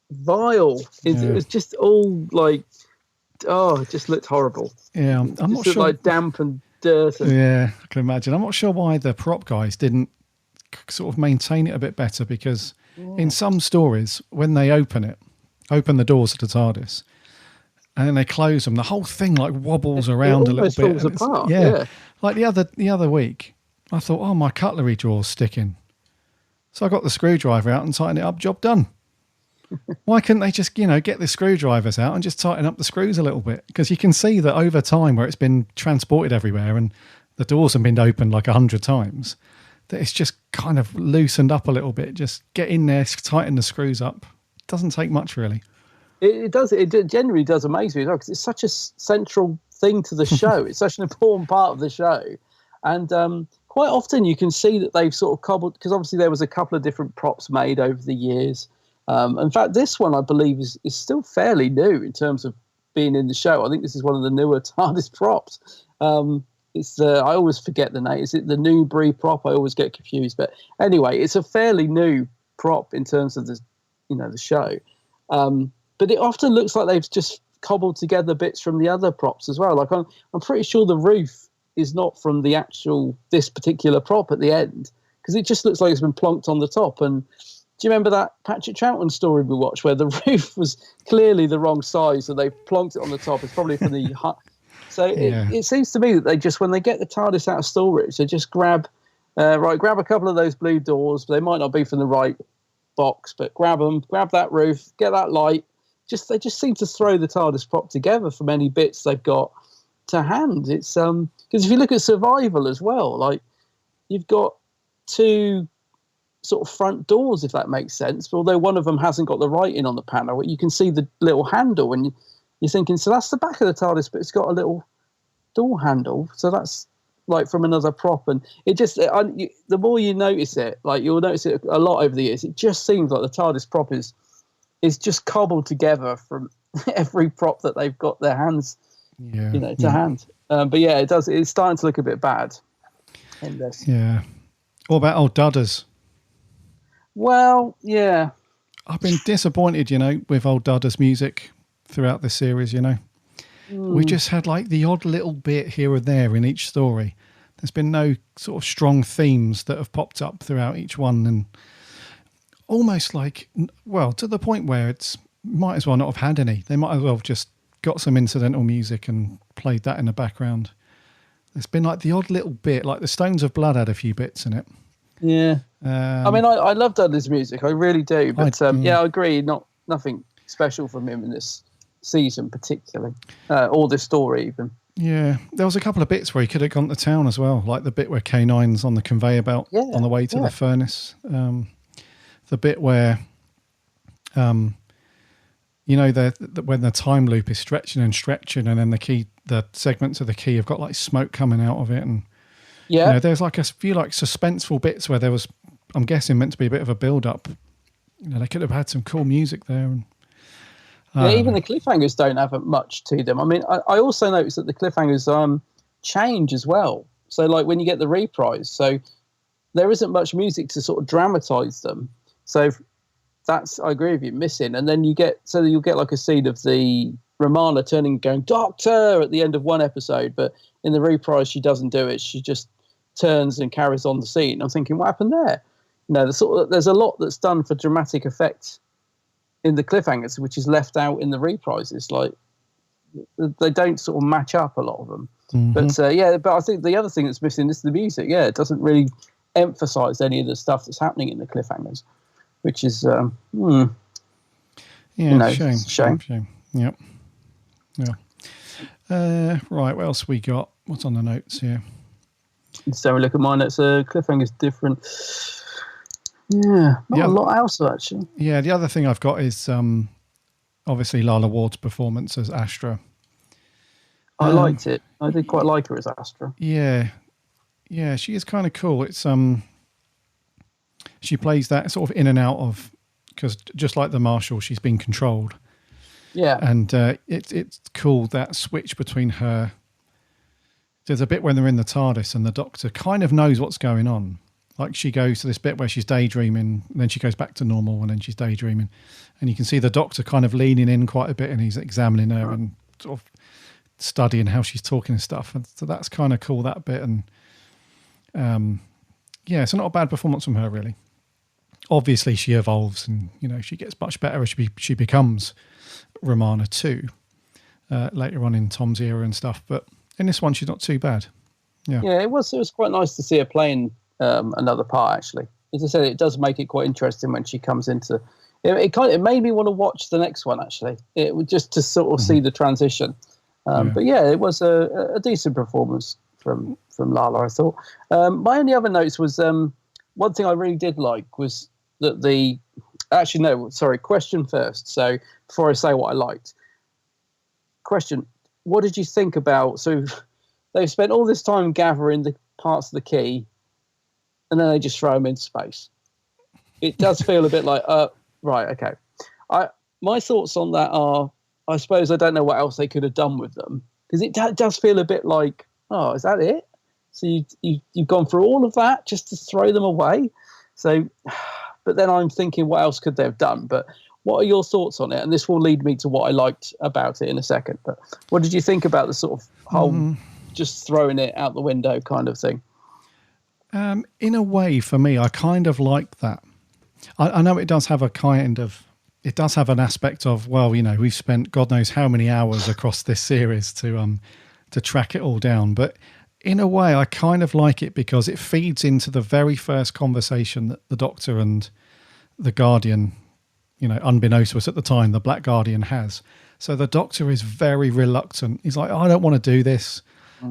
vile. It was just all like, it just looked horrible. Yeah, I'm not sure. Like damp and dirt. Yeah, I can imagine. I'm not sure why the prop guys didn't sort of maintain it a bit better, because in some stories, when they open the doors of the TARDIS, and then they close them, the whole thing like wobbles around a little bit. Falls apart. Yeah. Like the other week, I thought, my cutlery drawer's sticking. So I got the screwdriver out and tightened it up, job done. Why couldn't they just, get the screwdrivers out and just tighten up the screws a little bit? Because you can see that over time where it's been transported everywhere and the doors have been opened like 100 times, that it's just kind of loosened up a little bit. Just get in there, tighten the screws up. It doesn't take much, really. It does. It generally does amaze me as well, because it's such a central thing to the show. It's such an important part of the show. And quite often you can see that they've sort of cobbled, because obviously there was a couple of different props made over the years. In fact, this one, I believe, is still fairly new in terms of being in the show. I think this is one of the newer TARDIS props. It's I always forget the name. Is it the Newbury prop? I always get confused. But anyway, it's a fairly new prop in terms of the show. But it often looks like they've just cobbled together bits from the other props as well. Like I'm pretty sure the roof is not from this particular prop at the end, because it just looks like it's been plonked on the top. And do you remember that Patrick Troughton story we watched where the roof was clearly the wrong size, so they plonked it on the top? It's probably from the hut. So it seems to me that they just, when they get the TARDIS out of storage, they just grab a couple of those blue doors. They might not be from the right box, but grab them, grab that roof, get that light. They just seem to throw the TARDIS prop together from any bits they've got to hand. It's because if you look at survival as well, like you've got two sort of front doors, if that makes sense. But although one of them hasn't got the writing on the panel, you can see the little handle, and you're thinking, so that's the back of the TARDIS, but it's got a little door handle. So that's like from another prop, and it just the more you notice it, like you'll notice it a lot over the years. It just seems like the TARDIS prop is just cobbled together from every prop that they've got their hands, to hand. But yeah, it does. It's starting to look a bit bad in this. Yeah. What about old Dudders? Well, yeah. I've been disappointed, with old Dudders music throughout this series, We just had like the odd little bit here and there in each story. There's been no sort of strong themes that have popped up throughout each one, and almost like, well, to the point where it's might as well not have had any. They might as well have just got some incidental music and played that in the background. There's been like the odd little bit, like the Stones of Blood had a few bits in it. Yeah. I mean, I love Dudley's music. I really do. But I agree. Nothing special from him in this season particularly, or this story even. Yeah. There was a couple of bits where he could have gone to town as well, like the bit where K9's on the conveyor belt on the way to the furnace. The bit where, when the time loop is stretching and stretching, and then the segments of the key have got like smoke coming out of it, and there's like a few like suspenseful bits where there was, I'm guessing, meant to be a bit of a build up. They could have had some cool music there, and even the cliffhangers don't have much to them. I mean, I also noticed that the cliffhangers change as well. So like when you get the reprise, so there isn't much music to sort of dramatize them. So that's, I agree with you, missing. And then you'll get like a scene of the Romana turning and going, "Doctor," at the end of one episode, but in the reprise she doesn't do it. She just turns and carries on the scene. I'm thinking, what happened there? There's a lot that's done for dramatic effect in the cliffhangers, which is left out in the reprises. Like they don't sort of match up, a lot of them. Mm-hmm. But I think the other thing that's missing is the music. Yeah, it doesn't really emphasize any of the stuff that's happening in the cliffhangers, which is shame. Yep. Yeah. Right, what else we got? What's on the notes here? So we look at my notes. Cliffhanger's different. Yeah, not a lot else actually. Yeah, the other thing I've got is obviously Lala Ward's performance as Astra. I liked it. I did quite like her as Astra. Yeah, she is kind of cool. It's she plays that sort of in and out of, because just like the Marshal, she's been controlled. Yeah, and it's cool, that switch between her. There's a bit when they're in the TARDIS and the Doctor kind of knows what's going on. Like she goes to this bit where she's daydreaming, and then she goes back to normal, and then she's daydreaming, and you can see the Doctor kind of leaning in quite a bit, and he's examining her and sort of studying how she's talking and stuff. And so that's kind of cool, that bit. And so not a bad performance from her, really. Obviously, she evolves, and she gets much better as she becomes Romana too, later on in Tom's era and stuff. But in this one, she's not too bad. Yeah, it was quite nice to see her playing another part, actually. as I said, it does make it quite interesting when she comes into. It made me want to watch the next one. Actually, it was just to sort of see the transition. But yeah, it was a decent performance from Lala, I thought. My only other notes was one thing I really did like was that question first. So before I say what I liked, question: what did you think about? So they've spent all this time gathering the parts of the key, and then they just throw them into space. It does feel a bit like, right, okay. My thoughts on that are, I suppose I don't know what else they could have done with them, because it does feel a bit like, oh, is that it? So you've gone through all of that just to throw them away? So, but then I'm thinking, what else could they have done? But what are your thoughts on it? And this will lead me to what I liked about it in a second. But what did you think about the sort of whole just throwing it out the window kind of thing? In a way, for me, I kind of like that. I know it does have it does have an aspect of, well, we've spent God knows how many hours across this series to track it all down. But in a way, I kind of like it because it feeds into the very first conversation that the Doctor and the Guardian, unbeknownst to us at the time, the Black Guardian has. So the Doctor is very reluctant. He's like, I don't want to do this.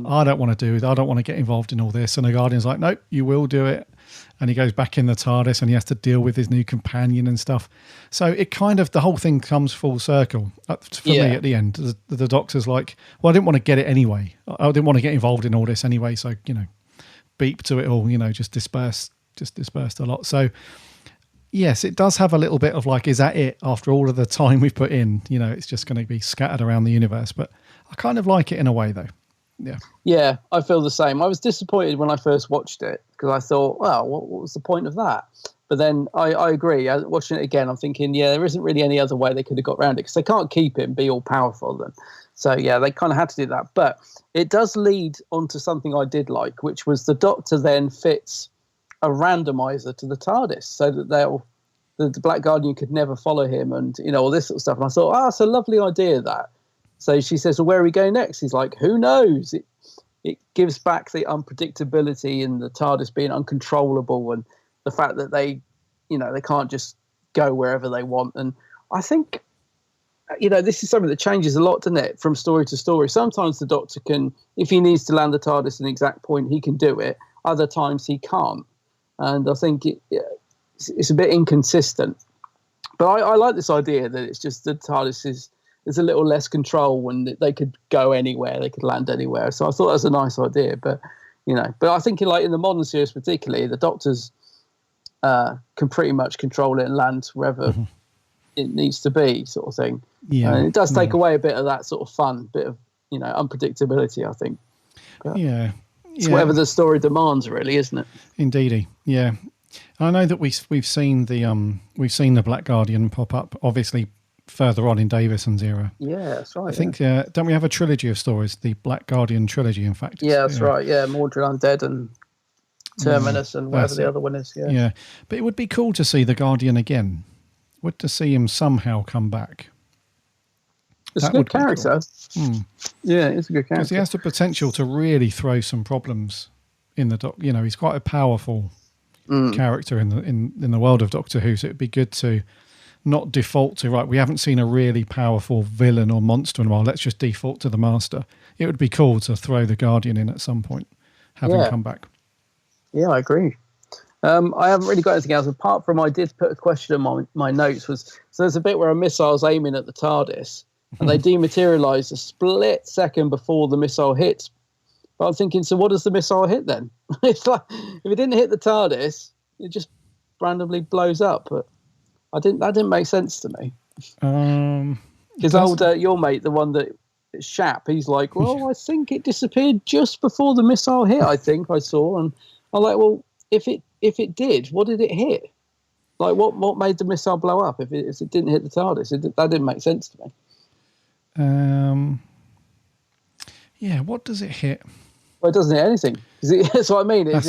I don't want to do it. I don't want to get involved in all this. And the Guardian's like, nope, you will do it. And he goes back in the TARDIS and he has to deal with his new companion and stuff. So it kind of, the whole thing comes full circle for me at the end. The Doctor's like, well, I didn't want to get it anyway. I didn't want to get involved in all this anyway. So, beep to it all, just dispersed a lot. So yes, it does have a little bit of like, is that it after all of the time we've put in? It's just going to be scattered around the universe. But I kind of like it in a way though. Yeah, I feel the same. I was disappointed when I first watched it because I thought, well, what was the point of that? But then I agree. Watching it again, I'm thinking, yeah, there isn't really any other way they could have got around it because they can't keep him, be all powerful then. So yeah, they kind of had to do that. But it does lead onto something I did like, which was the Doctor then fits a randomizer to the TARDIS so that the Black Guardian could never follow him and all this sort of stuff. And I thought, it's a lovely idea that. So she says, well, where are we going next? He's like, who knows? It gives back the unpredictability and the TARDIS being uncontrollable and the fact that they can't just go wherever they want. And I think, this is something that changes a lot, doesn't it, from story to story. Sometimes the Doctor can, if he needs to land the TARDIS at an exact point, he can do it. Other times he can't. And I think it's a bit inconsistent. But I like this idea that it's just the TARDIS there's a little less control when they could go anywhere, they could land anywhere. So I thought that was a nice idea. But, but I think in the modern series particularly, the Doctors can pretty much control it and land wherever it needs to be sort of thing. Yeah. And it does take away a bit of that sort of fun, bit of, unpredictability, I think. But it's whatever the story demands really, isn't it? Indeedy. Yeah. I know that we've seen the Black Guardian pop up, obviously, further on in Davison's era. Yeah, that's right. I think, don't we have a trilogy of stories, the Black Guardian trilogy, in fact? Yeah, that's right. Yeah, Mordred Undead and Terminus and whatever the other one is. Yeah. Yeah, but it would be cool to see the Guardian again. Would to see him somehow come back. It's a good character. Cool. Yeah, it's a good character. Because he has the potential to really throw some problems in the he's quite a powerful character in the world of Doctor Who, so it'd be good to not default to, we haven't seen a really powerful villain or monster in a while, let's just default to the Master. It would be cool to throw the Guardian in at some point, have him come back. Yeah, I agree. I haven't really got anything else, apart from I did put a question on my notes, so there's a bit where a missile's aiming at the TARDIS, and they dematerialise a split second before the missile hits. But I'm thinking, so what does the missile hit then? It's like, if it didn't hit the TARDIS, it just randomly blows up, but that didn't make sense to me. Because your mate, the one that Shap, he's like, well, I think it disappeared just before the missile hit. I think I saw, and I'm like, well, if it did, what did it hit? Like, what made the missile blow up if it didn't hit the TARDIS? That didn't make sense to me. Yeah, what does it hit? Well, it doesn't hit anything. That's what I mean. It's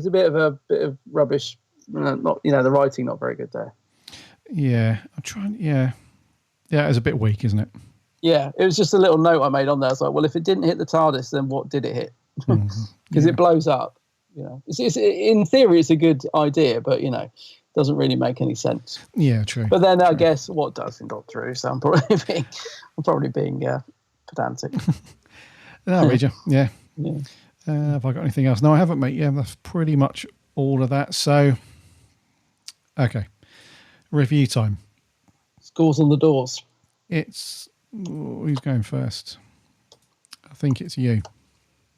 a bit of rubbish. Not the writing not very good there. Yeah, I'm trying. Yeah, it was a bit weak, isn't it? Yeah, it was just a little note I made on there. I was like, well, if it didn't hit the TARDIS, then what did it hit? Because it blows up. you know, it's in theory it's a good idea, but you know, doesn't really make any sense. Yeah, true. But then I guess what does in Doctor Who? So I'm probably being pedantic. No, read you. Yeah. Have I got anything else? No, I haven't, mate. Yeah, that's pretty much all of that. So, okay, review time. Scores on the doors. It's who's going first? I think it's you.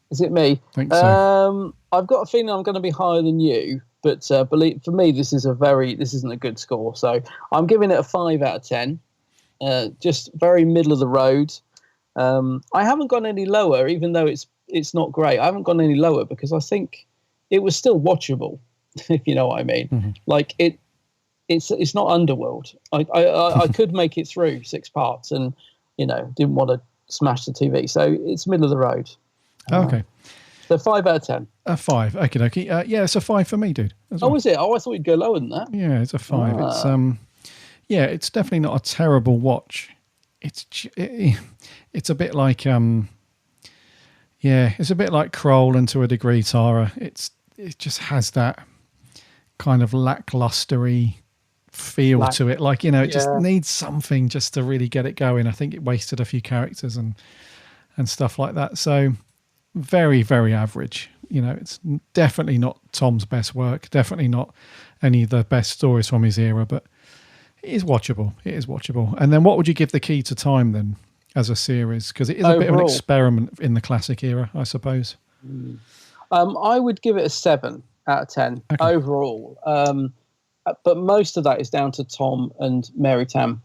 Is it me? I think so. I've got a feeling I'm going to be higher than you, but believe for me, this isn't a good score. So I'm giving it a 5 out of 10. Just very middle of the road. I haven't gone any lower, even though it's not great. I haven't gone any lower because I think it was still watchable, if you know what I mean. Mm-hmm. Like it's not Underworld. I could make it through 6 parts, and you know didn't want to smash the TV, so it's middle of the road. Okay. So 5 out of 10. A 5. Okay. Yeah, it's a 5 for me, dude. Oh, is it? Oh, I thought you'd go lower than that. Yeah, it's a 5. It's definitely not a terrible watch. It's a bit like it's a bit like Kroll, and to a degree Tara. It just has that kind of lacklustery feel to it. Like, you know, it just needs something just to really get it going. I think it wasted a few characters and stuff like that. So very, very average. You know, it's definitely not Tom's best work. Definitely not any of the best stories from his era, but it is watchable. It is watchable. And then what would you give The Key to Time then as a series? Because it is a bit of an experiment in the classic era, I suppose. I would give it a 7 out of 10 overall. But most of that is down to Tom and Mary Tam.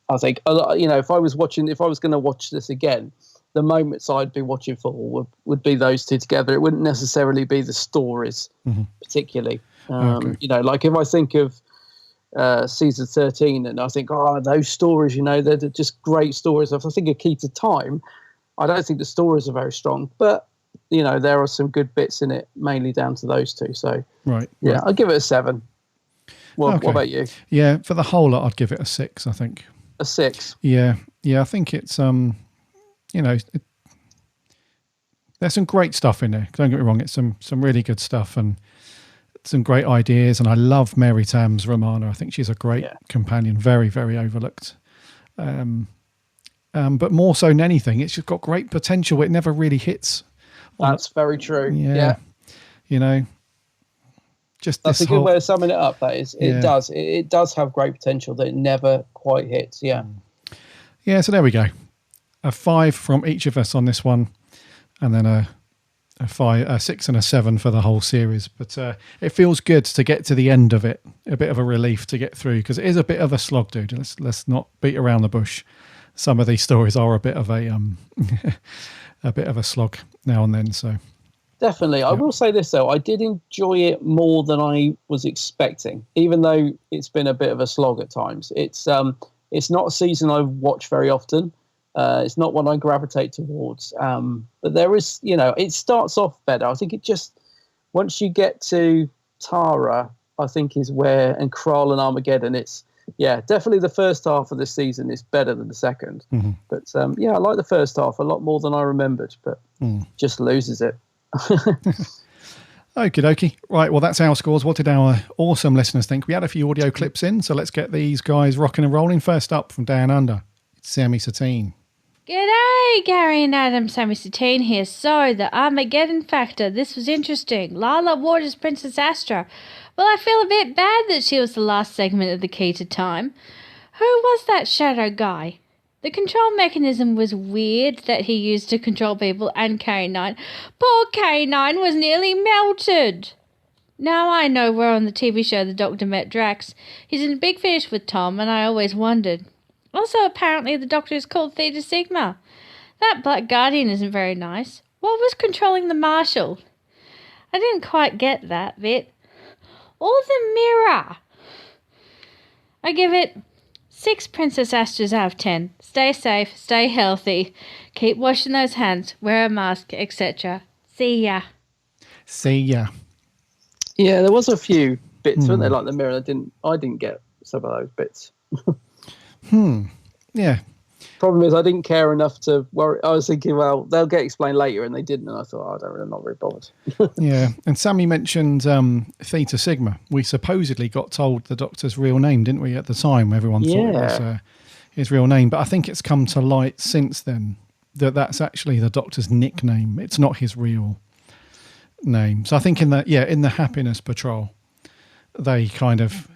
I think, you know, if I was going to watch this again, the moments I'd be watching for would be those two together. It wouldn't necessarily be the stories, particularly. You know, like if I think of season 13 and I think, those stories, you know, they're just great stories. If I think of Key to Time, I don't think the stories are very strong, but you know, there are some good bits in it, mainly down to those two. So yeah, I'll give it a 7. What about you? Yeah, for the whole lot, I'd give it a 6, I think. A 6? Yeah, I think it's you know, there's some great stuff in there. Don't get me wrong, it's some really good stuff and some great ideas. And I love Mary Tam's Romana. I think she's a great companion, very, very overlooked. But more so than anything, it's just got great potential. It never really hits. That's very true. Yeah. You know, just that's a good way of summing it up. That is, it does have great potential that it never quite hits. Yeah. Yeah. So there we go. A 5 from each of us on this one, and then a 6 and a 7 for the whole series. But it feels good to get to the end of it. A bit of a relief to get through, because it is a bit of a slog, dude. Let's not beat around the bush. Some of these stories are a bit of a a bit of a slog now and then. So definitely, I will say this though, I did enjoy it more than I was expecting, even though it's been a bit of a slog at times. It's not a season I watch very often. It's not one I gravitate towards. But there is, you know, it starts off better. I think it just, once you get to Tara, I think is where, and Kroll and Armageddon, it's, definitely the first half of the season is better than the second. But I like the first half a lot more than I remembered, but just loses it. Okie dokie. Right, well, that's our scores. What did our awesome listeners think? We had a few audio clips in, so let's get these guys rocking and rolling. First up from Down Under, it's Sammy Satine. G'day, Gary and Adam. Sammy Satine here. So, the Armageddon Factor. This was interesting. Lala Ward as Princess Astra. Well, I feel a bit bad that she was the last segment of the Key to Time. Who was that shadow guy? The control mechanism was weird that he used to control people and K9. Poor K9 was nearly melted. Now I know where on the TV show the Doctor met Drax. He's in Big Finish with Tom, and I always wondered. Also, apparently the Doctor is called Theta Sigma. That Black Guardian isn't very nice. What was controlling the Marshal? I didn't quite get that bit. Or the mirror. I give it 6 Princess Astras out of 10. Stay safe, stay healthy, keep washing those hands, wear a mask, etc. See ya. See ya. Yeah, there was a few bits, weren't there? Like the mirror. I didn't get some of those bits. Yeah. Problem is, I didn't care enough to worry. I was thinking, well, they'll get explained later, and they didn't. And I thought, I'm not really bothered. Yeah, and Sammy mentioned Theta Sigma. We supposedly got told the Doctor's real name, didn't we, at the time? Everyone thought it was his real name. But I think it's come to light since then that that's actually the Doctor's nickname. It's not his real name. So I think in the Happiness Patrol, they kind of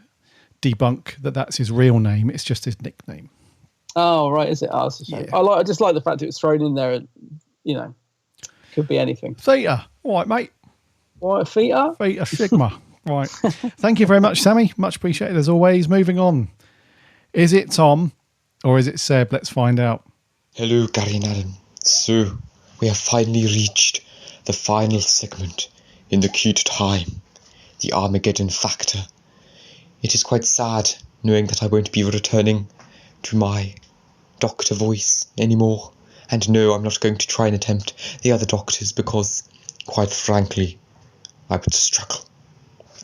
debunk that that's his real name. It's just his nickname. Oh, right, is it? Oh, that's a shame. Yeah. I just like the fact it was thrown in there. And, could be anything. Theta, all right, mate. What, Theta? Theta Sigma. Right. Thank you very much, Sammy. Much appreciated as always. Moving on. Is it Tom or is it Seb? Let's find out. Hello, Gary and Adam. So, we have finally reached the final segment in the queue to time, the Armageddon Factor. It is quite sad knowing that I won't be returning to my Doctor voice anymore. And no, I'm not going to try and attempt the other Doctors because, quite frankly, I would struggle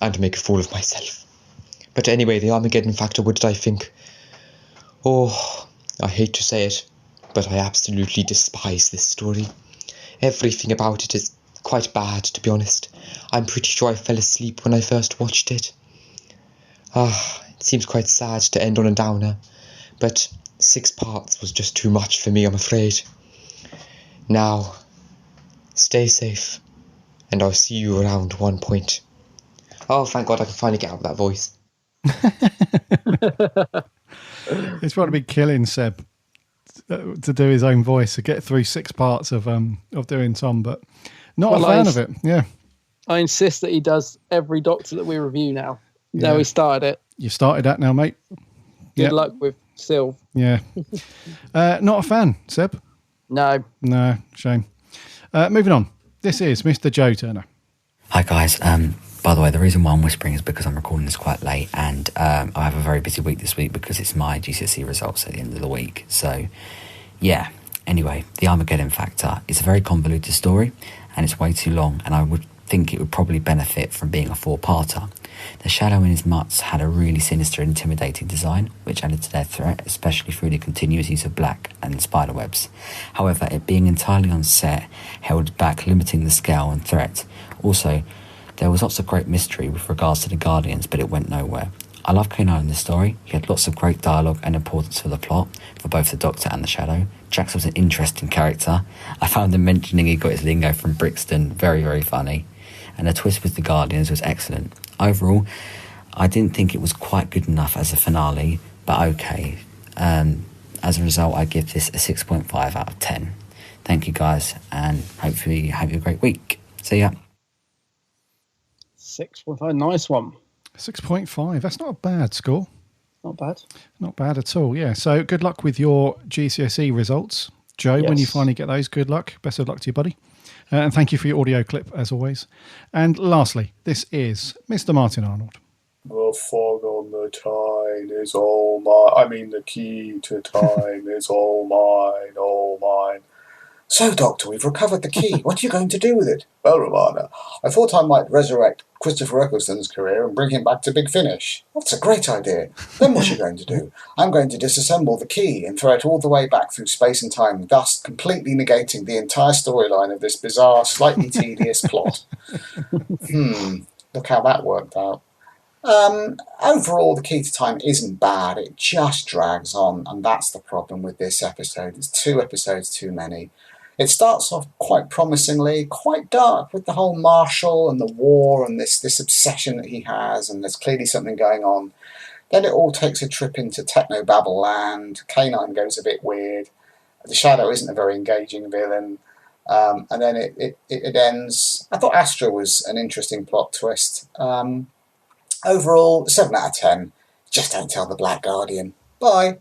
and make a fool of myself. But anyway, the Armageddon Factor, what did I think? Oh, I hate to say it, but I absolutely despise this story. Everything about it is quite bad, to be honest. I'm pretty sure I fell asleep when I first watched it. It seems quite sad to end on a downer, but 6 parts was just too much for me, I'm afraid. Now, stay safe, and I'll see you around one point. Oh, thank God I can finally get out of that voice. It's probably been killing Seb to do his own voice, to get through 6 parts of doing Tom, but not a fan of it. Yeah, I insist that he does every Doctor that we review now. Now he started it. You started that now, mate. Good luck with Sylve. Yeah. Not a fan, Seb? No, shame. Moving on. This is Mr. Joe Turner. Hi, guys. By the way, the reason why I'm whispering is because I'm recording this quite late, and I have a very busy week this week because it's my GCSE results at the end of the week. So, yeah. Anyway, the Armageddon Factor is a very convoluted story, and it's way too long, and I would think it would probably benefit from being a 4-parter. The shadow in his mutts had a really sinister, intimidating design, which added to their threat, especially through the continuous use of black and spider webs. However, it being entirely on set held back, limiting the scale and threat. Also, there was lots of great mystery with regards to the Guardians, but it went nowhere. I love K9 in this story. He had lots of great dialogue and importance for the plot, for both the Doctor and the Shadow. Jax was an interesting character. I found him mentioning he got his lingo from Brixton very, very funny. And the twist with the Guardians was excellent. Overall, I didn't think it was quite good enough as a finale, but okay. As a result, I give this a 6.5 out of 10. Thank you, guys, and hopefully you have a great week. See ya. 6.5, nice one. 6.5, that's not a bad score. Not bad. Not bad at all, yeah. So good luck with your GCSE results, Joe, when you finally get those. Good luck. Best of luck to you, buddy. And thank you for your audio clip, as always. And lastly, this is Mr. Martin Arnold. The fog on the time is all mine. I mean, the key to time is all mine, all mine. So, Doctor, we've recovered the key. What are you going to do with it? Well, Romana, I thought I might resurrect Christopher Eccleston's career and bring him back to Big Finish. That's a great idea. Then what are you going to do? I'm going to disassemble the key and throw it all the way back through space and time, thus completely negating the entire storyline of this bizarre, slightly tedious plot. Look how that worked out. Overall, the key to time isn't bad. It just drags on, and that's the problem with this episode. It's 2 episodes too many. It starts off quite promisingly, quite dark with the whole Marshall and the war and this obsession that he has, and there's clearly something going on. Then it all takes a trip into techno-babble land. K9 goes a bit weird. The Shadow isn't a very engaging villain. And then it ends. I thought Astra was an interesting plot twist. Overall, 7 out of 10. Just don't tell the Black Guardian. Bye.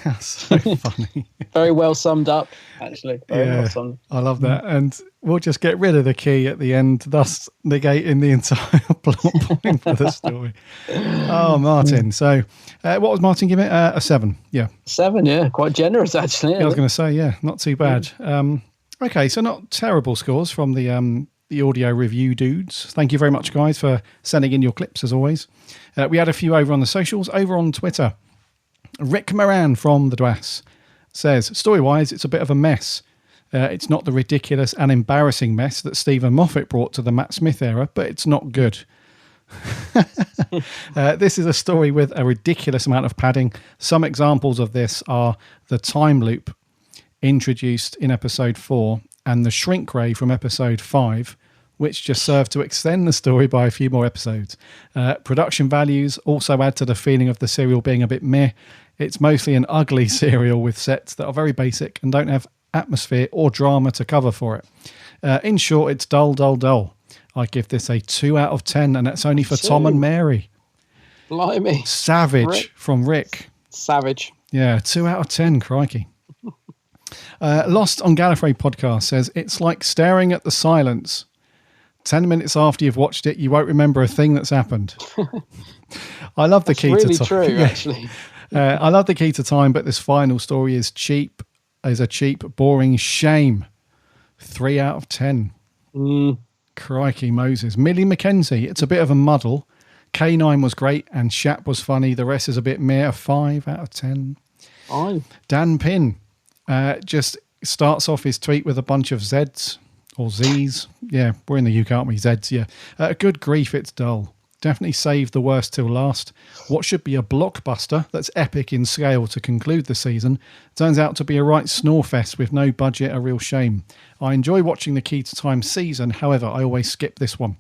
That's so funny. Very well summed up, actually. Very well summed. I love that. And we'll just get rid of the key at the end, thus negating the entire plot point for the story. Oh, Martin. So what was Martin giving it? A 7. Yeah. 7, yeah. Quite generous, actually. I was going to say, yeah, not too bad. Okay, so not terrible scores from the audio review dudes. Thank you very much, guys, for sending in your clips, as always. We had a few over on the socials. Over on Twitter, Rick Moran from the Dwas says, story-wise, it's a bit of a mess. It's not the ridiculous and embarrassing mess that Stephen Moffat brought to the Matt Smith era, but it's not good. This is a story with a ridiculous amount of padding. Some examples of this are the time loop introduced in episode 4 and the shrink ray from episode 5, which just served to extend the story by a few more episodes. Production values also add to the feeling of the serial being a bit meh. It's mostly an ugly serial with sets that are very basic and don't have atmosphere or drama to cover for it. In short, it's dull, dull, dull. I give this a 2 out of 10, and that's only for Tom and Mary. Blimey. Savage from Rick. Savage. Yeah, 2 out of 10, crikey. Lost on Gallifrey podcast says, it's like staring at the silence. 10 minutes after you've watched it, you won't remember a thing that's happened. I love the key really to time. true, actually. I love the key to time, but this final story is a cheap, boring shame. 3 out of 10. Crikey Moses. Millie Mackenzie, it's a bit of a muddle. K9 was great and Shap was funny. The rest is a bit meh. 5 out of 10. Dan Pinn just starts off his tweet with a bunch of Zs or Zs. Yeah, we're in the UK, aren't we? Zs, yeah. Good grief, it's dull. Definitely saved the worst till last. What should be a blockbuster that's epic in scale to conclude the season turns out to be a right snorefest with no budget, a real shame. I enjoy watching the Key to Time season, however, I always skip this one.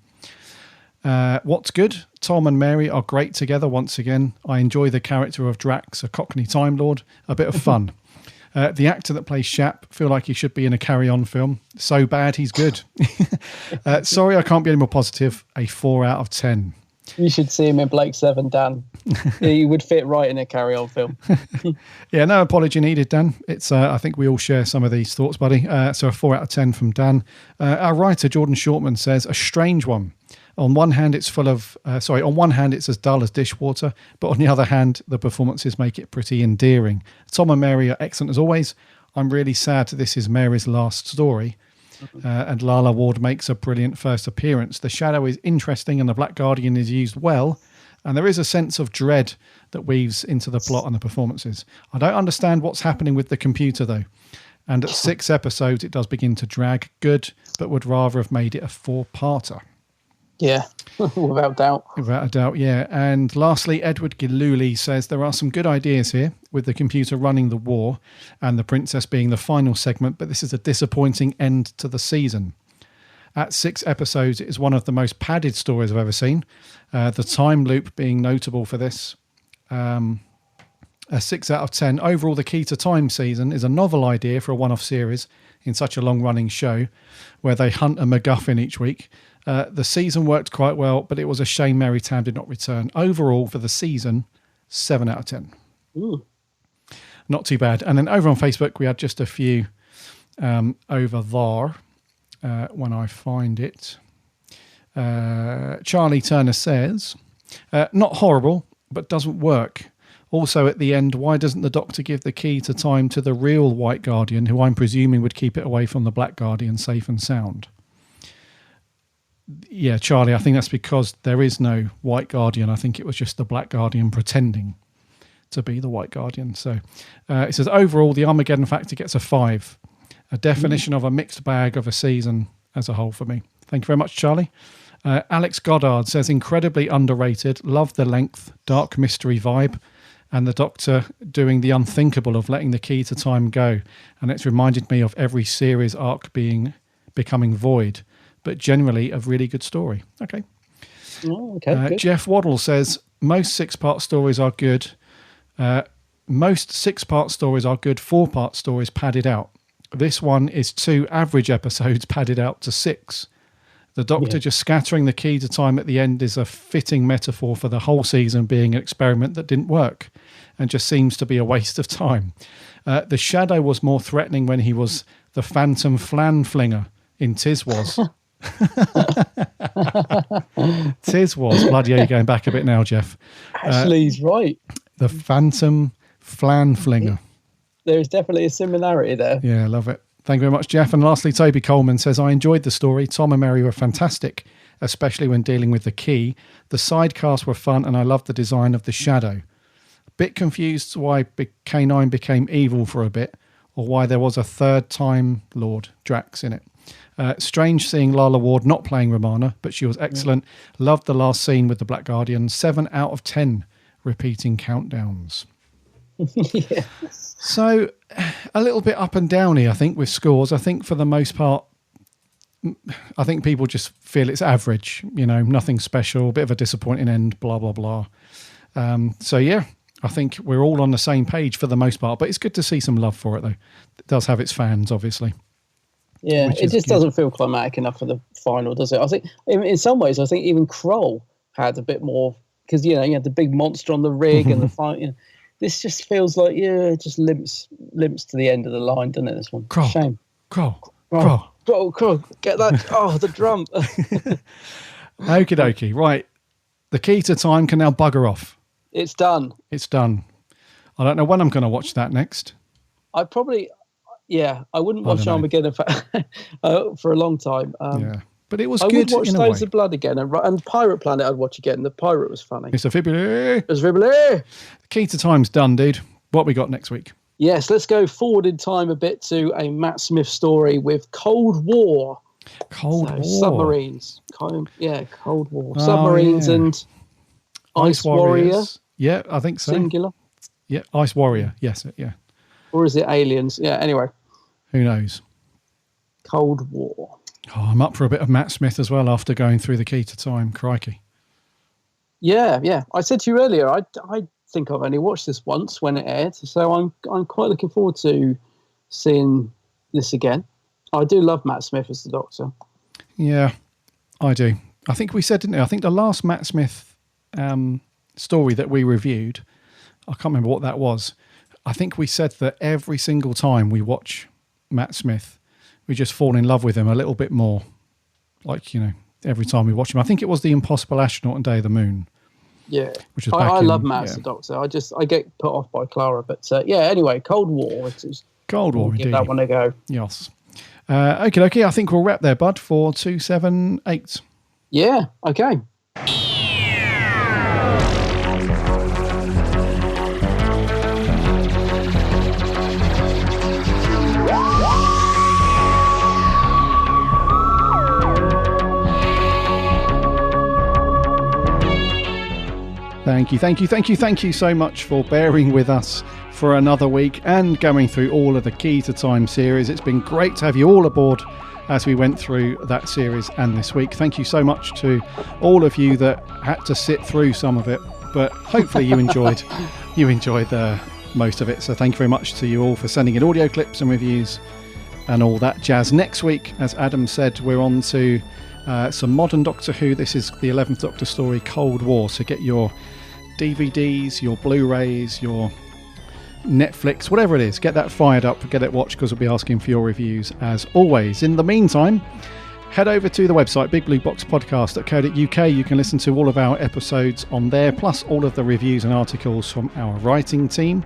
What's good? Tom and Mary are great together once again. I enjoy the character of Drax, a Cockney Time Lord. A bit of fun. The actor that plays Shap, feel like he should be in a Carry On film. So bad, he's good. Sorry, I can't be any more positive. A 4 out of 10. You should see him in Blake 7, Dan. He would fit right in a Carry On film. Yeah, no apology needed, Dan. It's I think we all share some of these thoughts, buddy. So a 4 out of 10 from Dan. Our writer, Jordan Shortman, says, a strange one. On one hand, it's as dull as dishwater, but on the other hand, the performances make it pretty endearing. Tom and Mary are excellent as always. I'm really sad this is Mary's last story. And Lala Ward makes a brilliant first appearance. The Shadow is interesting and the Black Guardian is used well, and there is a sense of dread that weaves into the plot and the performances. I don't understand what's happening with the computer, though. And at 6 episodes, it does begin to drag. Good, but would rather have made it a 4-parter. Yeah, without doubt. Without a doubt, yeah. And lastly, Edward Giluli says there are some good ideas here with the computer running the war and the princess being the final segment, but this is a disappointing end to the season. At 6 episodes, it is one of the most padded stories I've ever seen. The time loop being notable for this. A 6 out of 10. Overall, the Key to Time season is a novel idea for a one-off series in such a long-running show where they hunt a MacGuffin each week. The season worked quite well, but it was a shame Mary Tam did not return. Overall, for the season, 7 out of 10. Ooh. Not too bad. And then over on Facebook, we had just a few over there. When I find it. Charlie Turner says, not horrible, but doesn't work. Also, at the end, why doesn't the Doctor give the Key to Time to the real White Guardian, who I'm presuming would keep it away from the Black Guardian safe and sound? Yeah, Charlie, I think that's because there is no White Guardian. I think it was just the Black Guardian pretending to be the White Guardian. So it says, overall, the Armageddon Factor gets a 5. A definition of a mixed bag of a season as a whole for me. Thank you very much, Charlie. Alex Goddard says, incredibly underrated. Love the length, dark mystery vibe, and the Doctor doing the unthinkable of letting the Key to Time go. And it's reminded me of every series arc becoming void, but generally a really good story. Okay. Oh, okay. Good. Jeff Waddle says, most 6-part stories are good. Most 6-part stories are good. 4-part stories padded out. This one is 2 average episodes padded out to 6. The Doctor just scattering the Key to Time at the end is a fitting metaphor for the whole season being an experiment that didn't work and just seems to be a waste of time. The Shadow was more threatening when he was the Phantom Flan Flinger in Tiswas. Tiswas. Bloody hell, you're going back a bit now, Jeff. Actually, he's right. The Phantom Flan Flinger. There's definitely a similarity there. Yeah, I love it. Thank you very much, Jeff. And lastly, Toby Coleman says, I enjoyed the story. Tom and Mary were fantastic, especially when dealing with the Key. The side casts were fun, and I loved the design of the Shadow. Bit confused why K9 became evil for a bit, or why there was a third Time Lord Drax in it. Strange seeing Lala Ward not playing Romana, but she was excellent. Loved the last scene with the Black Guardian. 7 out of 10 repeating countdowns. Yes. So a little bit up and downy, I think, with scores. I think for the most part, I think people just feel it's average, nothing special, a bit of a disappointing end, blah, blah, blah. So yeah, I think we're all on the same page for the most part, but it's good to see some love for it, though. It does have its fans, obviously. Yeah, it just doesn't feel climatic enough for the final, does it? I think in some ways, I think even Kroll had a bit more, because, you had the big monster on the rig and the fight. This just feels like, it just limps to the end of the line, doesn't it, this one? Kroll. Shame. Kroll. Get that. Oh, the drum. Okie dokie. Right. The Key to Time can now bugger off. It's done. It's done. I don't know when I'm going to watch that next. I wouldn't watch Armageddon for a long time. But it was good. I would watch in Stones of Blood again, and Pirate Planet I'd watch again. The Pirate was funny. It's a fibula. The Key to Time's done, dude. What we got next week? Yes, let's go forward in time a bit to a Matt Smith story with Cold War. Cold War. Submarines. Cold War. Submarines and Ice Warrior. Yeah, I think so. Singular. Yeah, Ice Warrior. Yes, yeah. Or is it Aliens? Yeah, anyway. Who knows? Cold War. Oh, I'm up for a bit of Matt Smith as well after going through the Key to Time. Crikey. Yeah. I said to you earlier, I think I've only watched this once when it aired, so I'm quite looking forward to seeing this again. I do love Matt Smith as the Doctor. Yeah, I do. I think we said, didn't we? I think the last Matt Smith story that we reviewed, I can't remember what that was. I think we said that every single time we watch Matt Smith, we just fall in love with him a little bit more. Like, every time we watch him. I think it was The Impossible Astronaut and Day of the Moon. Yeah, which was I love Matt as the Doctor. I get put off by Clara, but anyway, Cold War. Cold War, give indeed. that one a go. Yes. Okay. I think we'll wrap there, bud, for 278. Yeah. Okay. Thank you so much for bearing with us for another week and going through all of the Key to Time series. It's been great to have you all aboard as we went through that series and this week. Thank you so much to all of you that had to sit through some of it, but hopefully you enjoyed most of it. So thank you very much to you all for sending in audio clips and reviews and all that jazz. Next week, as Adam said, we're on to some modern Doctor Who. This is the 11th Doctor story, Cold War. So get your DVDs, your Blu-rays, your Netflix, whatever it is, get that fired up, get it watched, because we'll be asking for your reviews as always. In the meantime, head over to the website bigblueboxpodcast.co.uk. You can listen to all of our episodes on there, plus all of the reviews and articles from our writing team.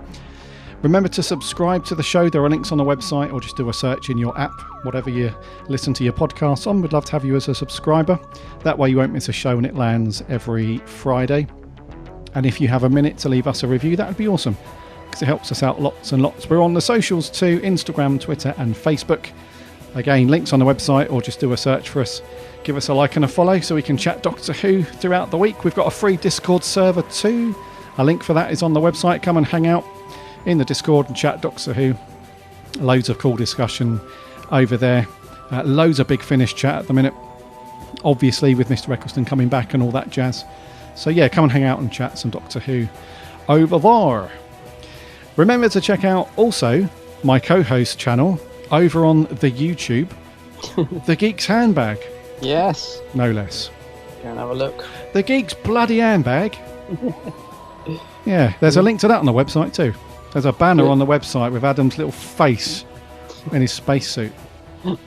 Remember to subscribe to the show. There are links on the website, or just do a search in your app, whatever you listen to your podcasts on. We'd love to have you as a subscriber. That way you won't miss a show when it lands every Friday. And if you have a minute to leave us a review, that would be awesome, because it helps us out lots and lots. We're on the socials too, Instagram, Twitter and Facebook. Again, links on the website, or just do a search for us. Give us a like and a follow so we can chat Doctor Who throughout the week. We've got a free Discord server too. A link for that is on the website. Come and hang out in the Discord and chat Doctor Who. Loads of cool discussion over there. Loads of Big Finish chat at the minute, obviously with Mr. Eccleston coming back and all that jazz. So yeah, come and hang out and chat some Doctor Who over there. Remember to check out also my co-host channel over on the YouTube, The Geek's Handbag. Yes. No less. Go and have a look. The Geek's bloody handbag. Yeah, there's a link to that on the website too. There's a banner on the website with Adam's little face in his spacesuit. Go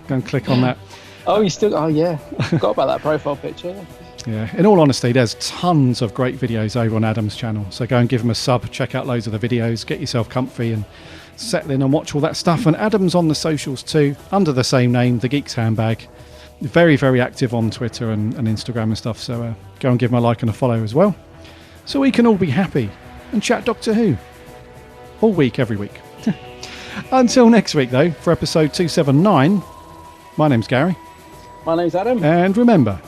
and click on that. Oh, yeah. Forgot about that profile picture. Yeah, in all honesty, there's tons of great videos over on Adam's channel. So go and give him a sub, check out loads of the videos, get yourself comfy and settle in and watch all that stuff. And Adam's on the socials too, under the same name, The Geek's Handbag. Very, very active on Twitter and Instagram and stuff. So go and give him a like and a follow as well, so we can all be happy. and chat Doctor Who. All week, every week. Until next week, though, for episode 279, my name's Gary. My name's Adam. And remember...